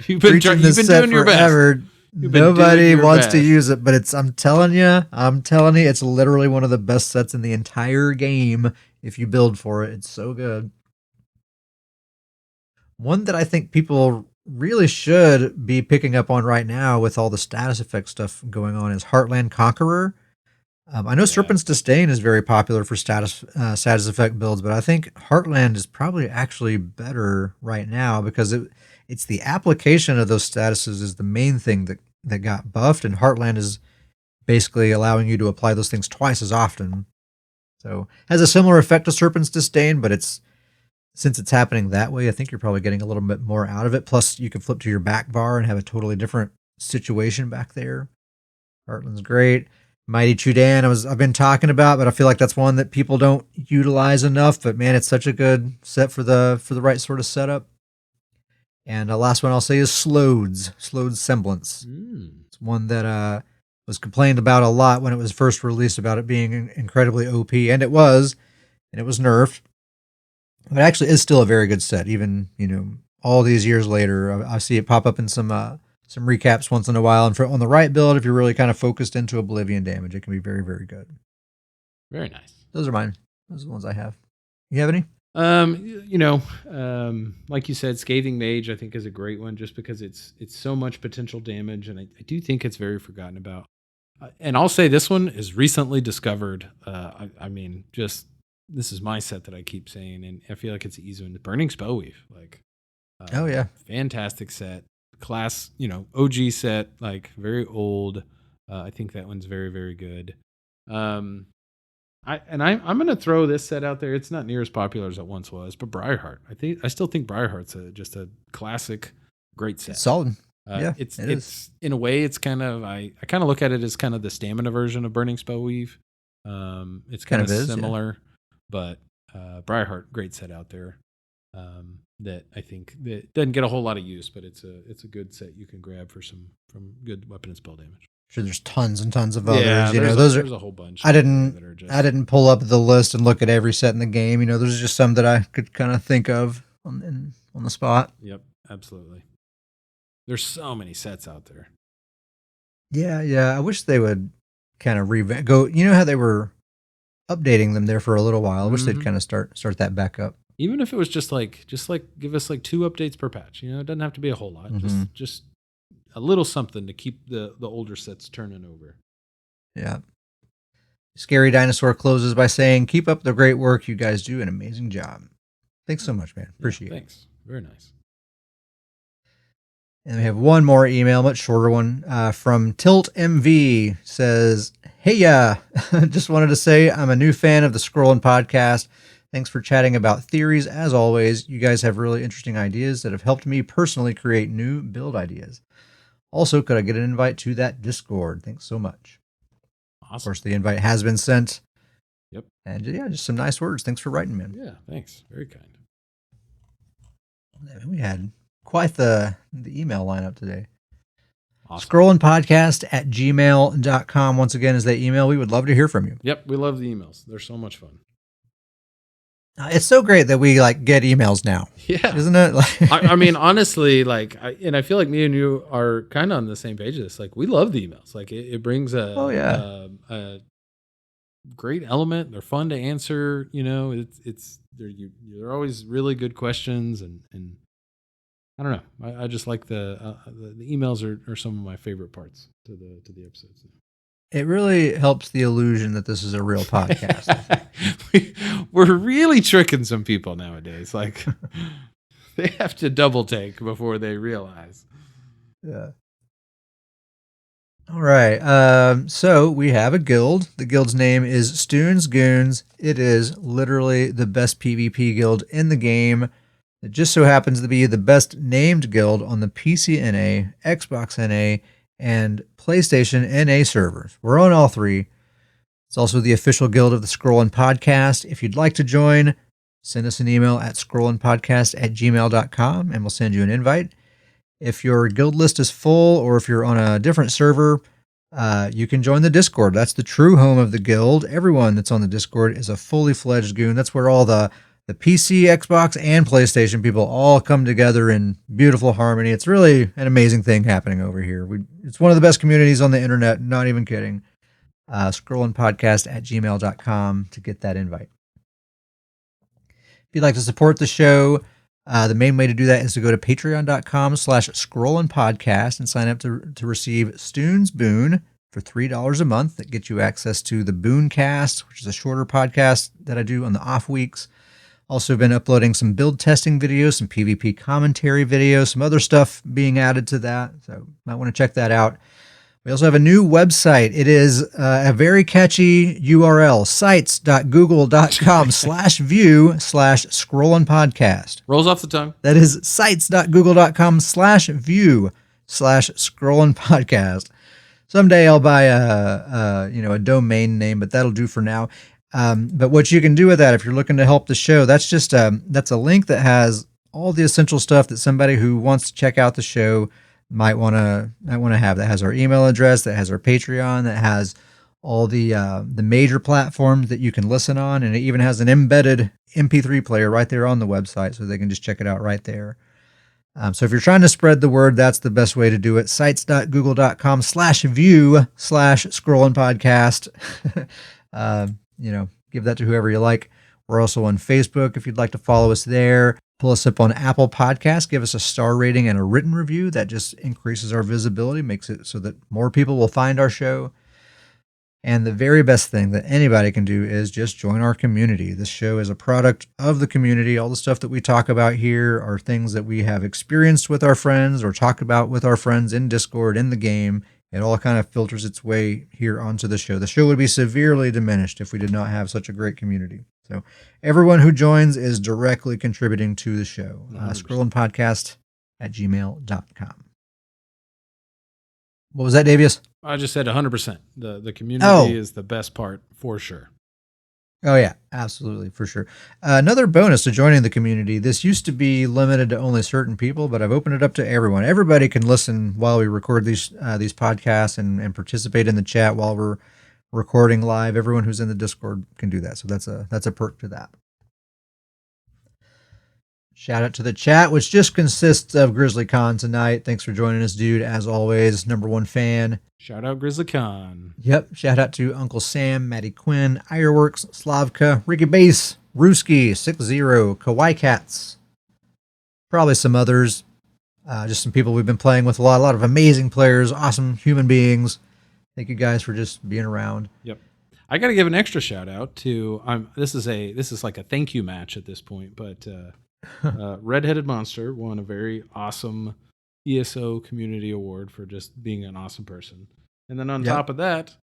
preaching this set forever. Nobody wants to use it, but I'm telling you, it's literally one of the best sets in the entire game. If you build for it, it's so good. One that I think people really should be picking up on right now with all the status effect stuff going on is Heartland Conqueror. I know Serpent's Disdain is very popular for status effect builds, but I think Heartland is probably actually better right now because it's the application of those statuses is the main thing that got buffed, and Heartland is basically allowing you to apply those things twice as often. So has a similar effect to Serpent's Disdain, but since it's happening that way, I think you're probably getting a little bit more out of it. Plus, you can flip to your back bar and have a totally different situation back there. Heartland's great. Mighty Chudan, I've been talking about, but I feel like that's one that people don't utilize enough. But man, it's such a good set for the right sort of setup. And the last one I'll say is Slode's Semblance. It's one that was complained about a lot when it was first released about it being incredibly OP, and it was nerfed. But it actually is still a very good set, even, you know, all these years later. I see it pop up in some recaps once in a while. And on the right build, if you're really kind of focused into Oblivion damage, it can be very, very good. Very nice. Those are mine. Those are the ones I have. You have any? Like you said, Scathing Mage, I think, is a great one just because it's so much potential damage, and I do think it's very forgotten about. And I'll say this one is recently discovered. I mean, just this is my set that I keep saying, and I feel like it's an easy one. The Burning Spellweave, fantastic set, class, OG set, like very old. I think that one's very, very good. I'm going to throw this set out there. It's not near as popular as it once was, but Briarheart. I still think Briarheart's just a classic, great set. It's solid. Yeah, It's it is. in a way it's kind of I kind of look at it as kind of the stamina version of Burning Spell Weave. It's Kind kind of of is, yeah. similar, but Briarheart, great set out there. That I think that doesn't get a whole lot of use, but it's a good set you can grab for some from good weapon and spell damage. Sure, there's tons and tons of Yeah, others. You know, those are. there's a whole bunch. I out there that didn't. are just I didn't pull up the list and look at every set in the game. You know, there's just some that I could kind of think of on the spot. Yep, absolutely. There's so many sets out there. Yeah, yeah. I wish they would kind of revamp. Go. You know how they were updating them there for a little while. I wish they'd kind of start that back up. Even if it was just like give us like 2 updates per patch. You know, it doesn't have to be a whole lot. Just a little something to keep the older sets turning over. Yeah. Scary Dinosaur closes by saying, "Keep up the great work. You guys do an amazing job." Thanks so much, man. Appreciate it. Thanks. Very nice. And we have one more email, much shorter one, from Tilt MV. Says, "Hey, just wanted to say I'm a new fan of the Scrollin' podcast. Thanks for chatting about theories. As always, you guys have really interesting ideas that have helped me personally create new build ideas. Also, could I get an invite to that Discord? Thanks so much." Awesome. Of course, the invite has been sent. Yep. And yeah, just some nice words. Thanks for writing, man. Yeah, thanks. Very kind. We had quite the email lineup today. Awesome. Scrollandpodcast@gmail.com. Once again, is that email. We would love to hear from you. Yep, we love the emails. They're so much fun. It's so great that we get emails now. Yeah. Isn't it? I mean, honestly, I feel like me and you are kind of on the same page of this. Like, we love the emails. Like, it brings a great element. They're fun to answer. You know, they're always really good questions, and I don't know. I just like the emails are some of my favorite parts to the episodes. It really helps the illusion that this is a real podcast. We're really tricking some people nowadays. Like, they have to double take before they realize. Yeah. All right. So we have a guild. The guild's name is Stoons Goons. It is literally the best PvP guild in the game. It just so happens to be the best named guild on the PC NA, Xbox NA, and PlayStation NA servers. We're on all three. It's also the official guild of the Scrollin' Podcast. If you'd like to join, send us an email at scrollandpodcast@gmail.com and we'll send you an invite. If your guild list is full or if you're on a different server, you can join the Discord. That's the true home of the guild. Everyone that's on the Discord is a fully fledged goon. That's where all the PC, Xbox, and PlayStation people all come together in beautiful harmony. It's really an amazing thing happening over here. It's one of the best communities on the internet, not even kidding. Scrollandpodcast@gmail.com to get that invite. If you'd like to support the show, the main way to do that is to go to patreon.com/scrollandpodcast and sign up to receive Stoon's Boon for $3 a month. That gets you access to the Booncast, which is a shorter podcast that I do on the off weeks. Also been uploading some build testing videos, some PvP commentary videos, some other stuff being added to that. So might want to check that out. We also have a new website. It is a very catchy URL, sites.google.com/view/scrollandpodcast. Rolls off the tongue. That is sites.google.com/view/scrollandpodcast. Someday I'll buy a domain name, but that'll do for now. But what you can do with that, if you're looking to help the show, that's just that's a link that has all the essential stuff that somebody who wants to check out the show might want to have. That has our email address, that has our Patreon, that has all the major platforms that you can listen on, and it even has an embedded MP3 player right there on the website, so they can just check it out right there. So if you're trying to spread the word, that's the best way to do it. Sites.google.com/view/scrollandpodcast. Give that to whoever you like. We're also on Facebook if you'd like to follow us there. Pull us up on Apple Podcasts. Give us a star rating and a written review. That just increases our visibility, makes it so that more people will find our show. And the very best thing that anybody can do is just join our community. This show is a product of the community. All the stuff that we talk about here are things that we have experienced with our friends or talk about with our friends in Discord, in the game. It all kind of filters its way here onto the show. The show would be severely diminished if we did not have such a great community. So everyone who joins is directly contributing to the show. Scrollandpodcast@gmail.com. What was that, Davius? I just said 100%. The community is the best part for sure. Oh, yeah, absolutely, for sure. Another bonus to joining the community. This used to be limited to only certain people, but I've opened it up to everyone. Everybody can listen while we record these podcasts and participate in the chat while we're recording live. Everyone who's in the Discord can do that. So that's a perk to that. Shout out to the chat, which just consists of Grizzly Khan tonight. Thanks for joining us, dude. As always, #1 fan. Shout out Grizzly Khan. Yep. Shout out to Uncle Sam, Maddie Quinn, Ironworks, Slavka, Ricky Base, Ruski, 60, Kawaii Cats. Probably some others. Just some people we've been playing with a lot of amazing players, awesome human beings. Thank you guys for just being around. Yep. I got to give an extra shout out to this is like a thank you match at this point, but Red-Headed Monster won a very awesome ESO community award for just being an awesome person. And then on top of that,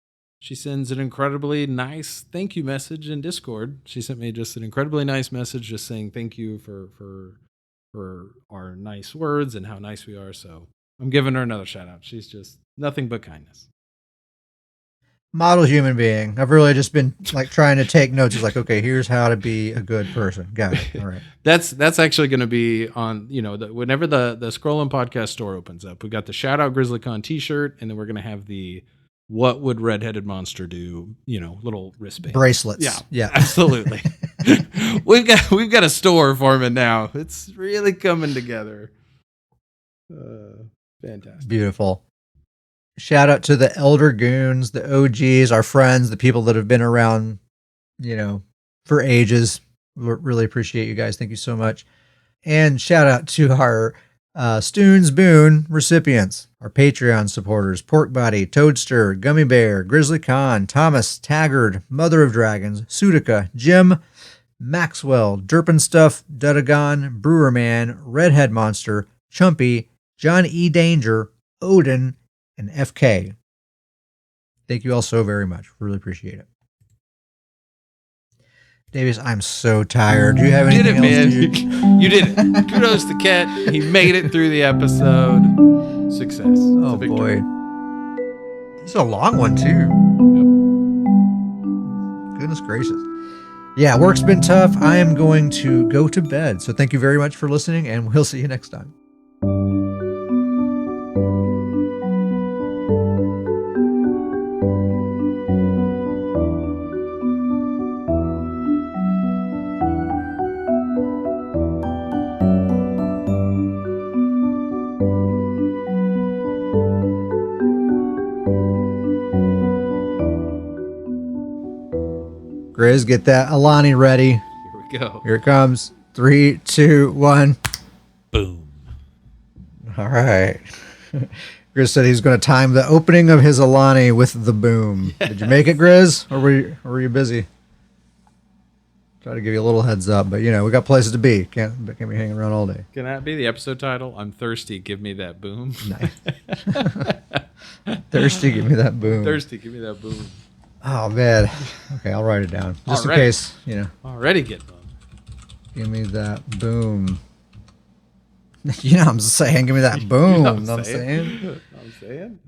she sends an incredibly nice thank you message in Discord. She sent me just an incredibly nice message just saying thank you for our nice words and how nice we are. So I'm giving her another shout out. She's just nothing but kindness. Model human being. I've really just been like trying to take notes. It's like, okay, here's how to be a good person. Got it. All right. That's actually going to be on, whenever the Scroll and Podcast store opens up. We got the Shout Out GrizzlyCon t-shirt, and then we're going to have the What Would Red-Headed Monster Do, little wristband. Bracelets. Yeah. Absolutely. we've got a store forming now. It's really coming together. Fantastic. Beautiful. Shout out to the Elder Goons, the OGs, our friends, the people that have been around, for ages. We really appreciate you guys. Thank you so much. And shout out to our Stoons Boon recipients, our Patreon supporters, Pork Body, Toadster, Gummy Bear, Grizzly Khan, Thomas, Taggart, Mother of Dragons, Sudica, Jim, Maxwell, Derpenstuff, Dudagon, Brewerman, Redhead Monster, Chumpy, John E. Danger, Odin, and FK. Thank you all so very much. Really appreciate it. Davis, I'm so tired. Do you have anything else? You did it. Kudos to Ket. He made it through the episode. Success. Oh boy. It's a long one too. Yep. Goodness gracious. Yeah, work's been tough. I am going to go to bed. So thank you very much for listening, and we'll see you next time. Grizz, get that Alani ready. Here we go. Here it comes. 3, 2, 1. Boom. All right. Grizz said he's going to time the opening of his Alani with the boom. Yes. Did you make it, Grizz? Or were you busy? Try to give you a little heads up, but we got places to be. Can't be hanging around all day. Can that be the episode title? I'm thirsty. Give me that boom. Nice. Thirsty. Give me that boom. Thirsty. Give me that boom. Oh man. Okay, I'll write it down just in case. Already get bummed. Give me that boom. I'm saying. Give me that boom. I'm saying? I'm saying?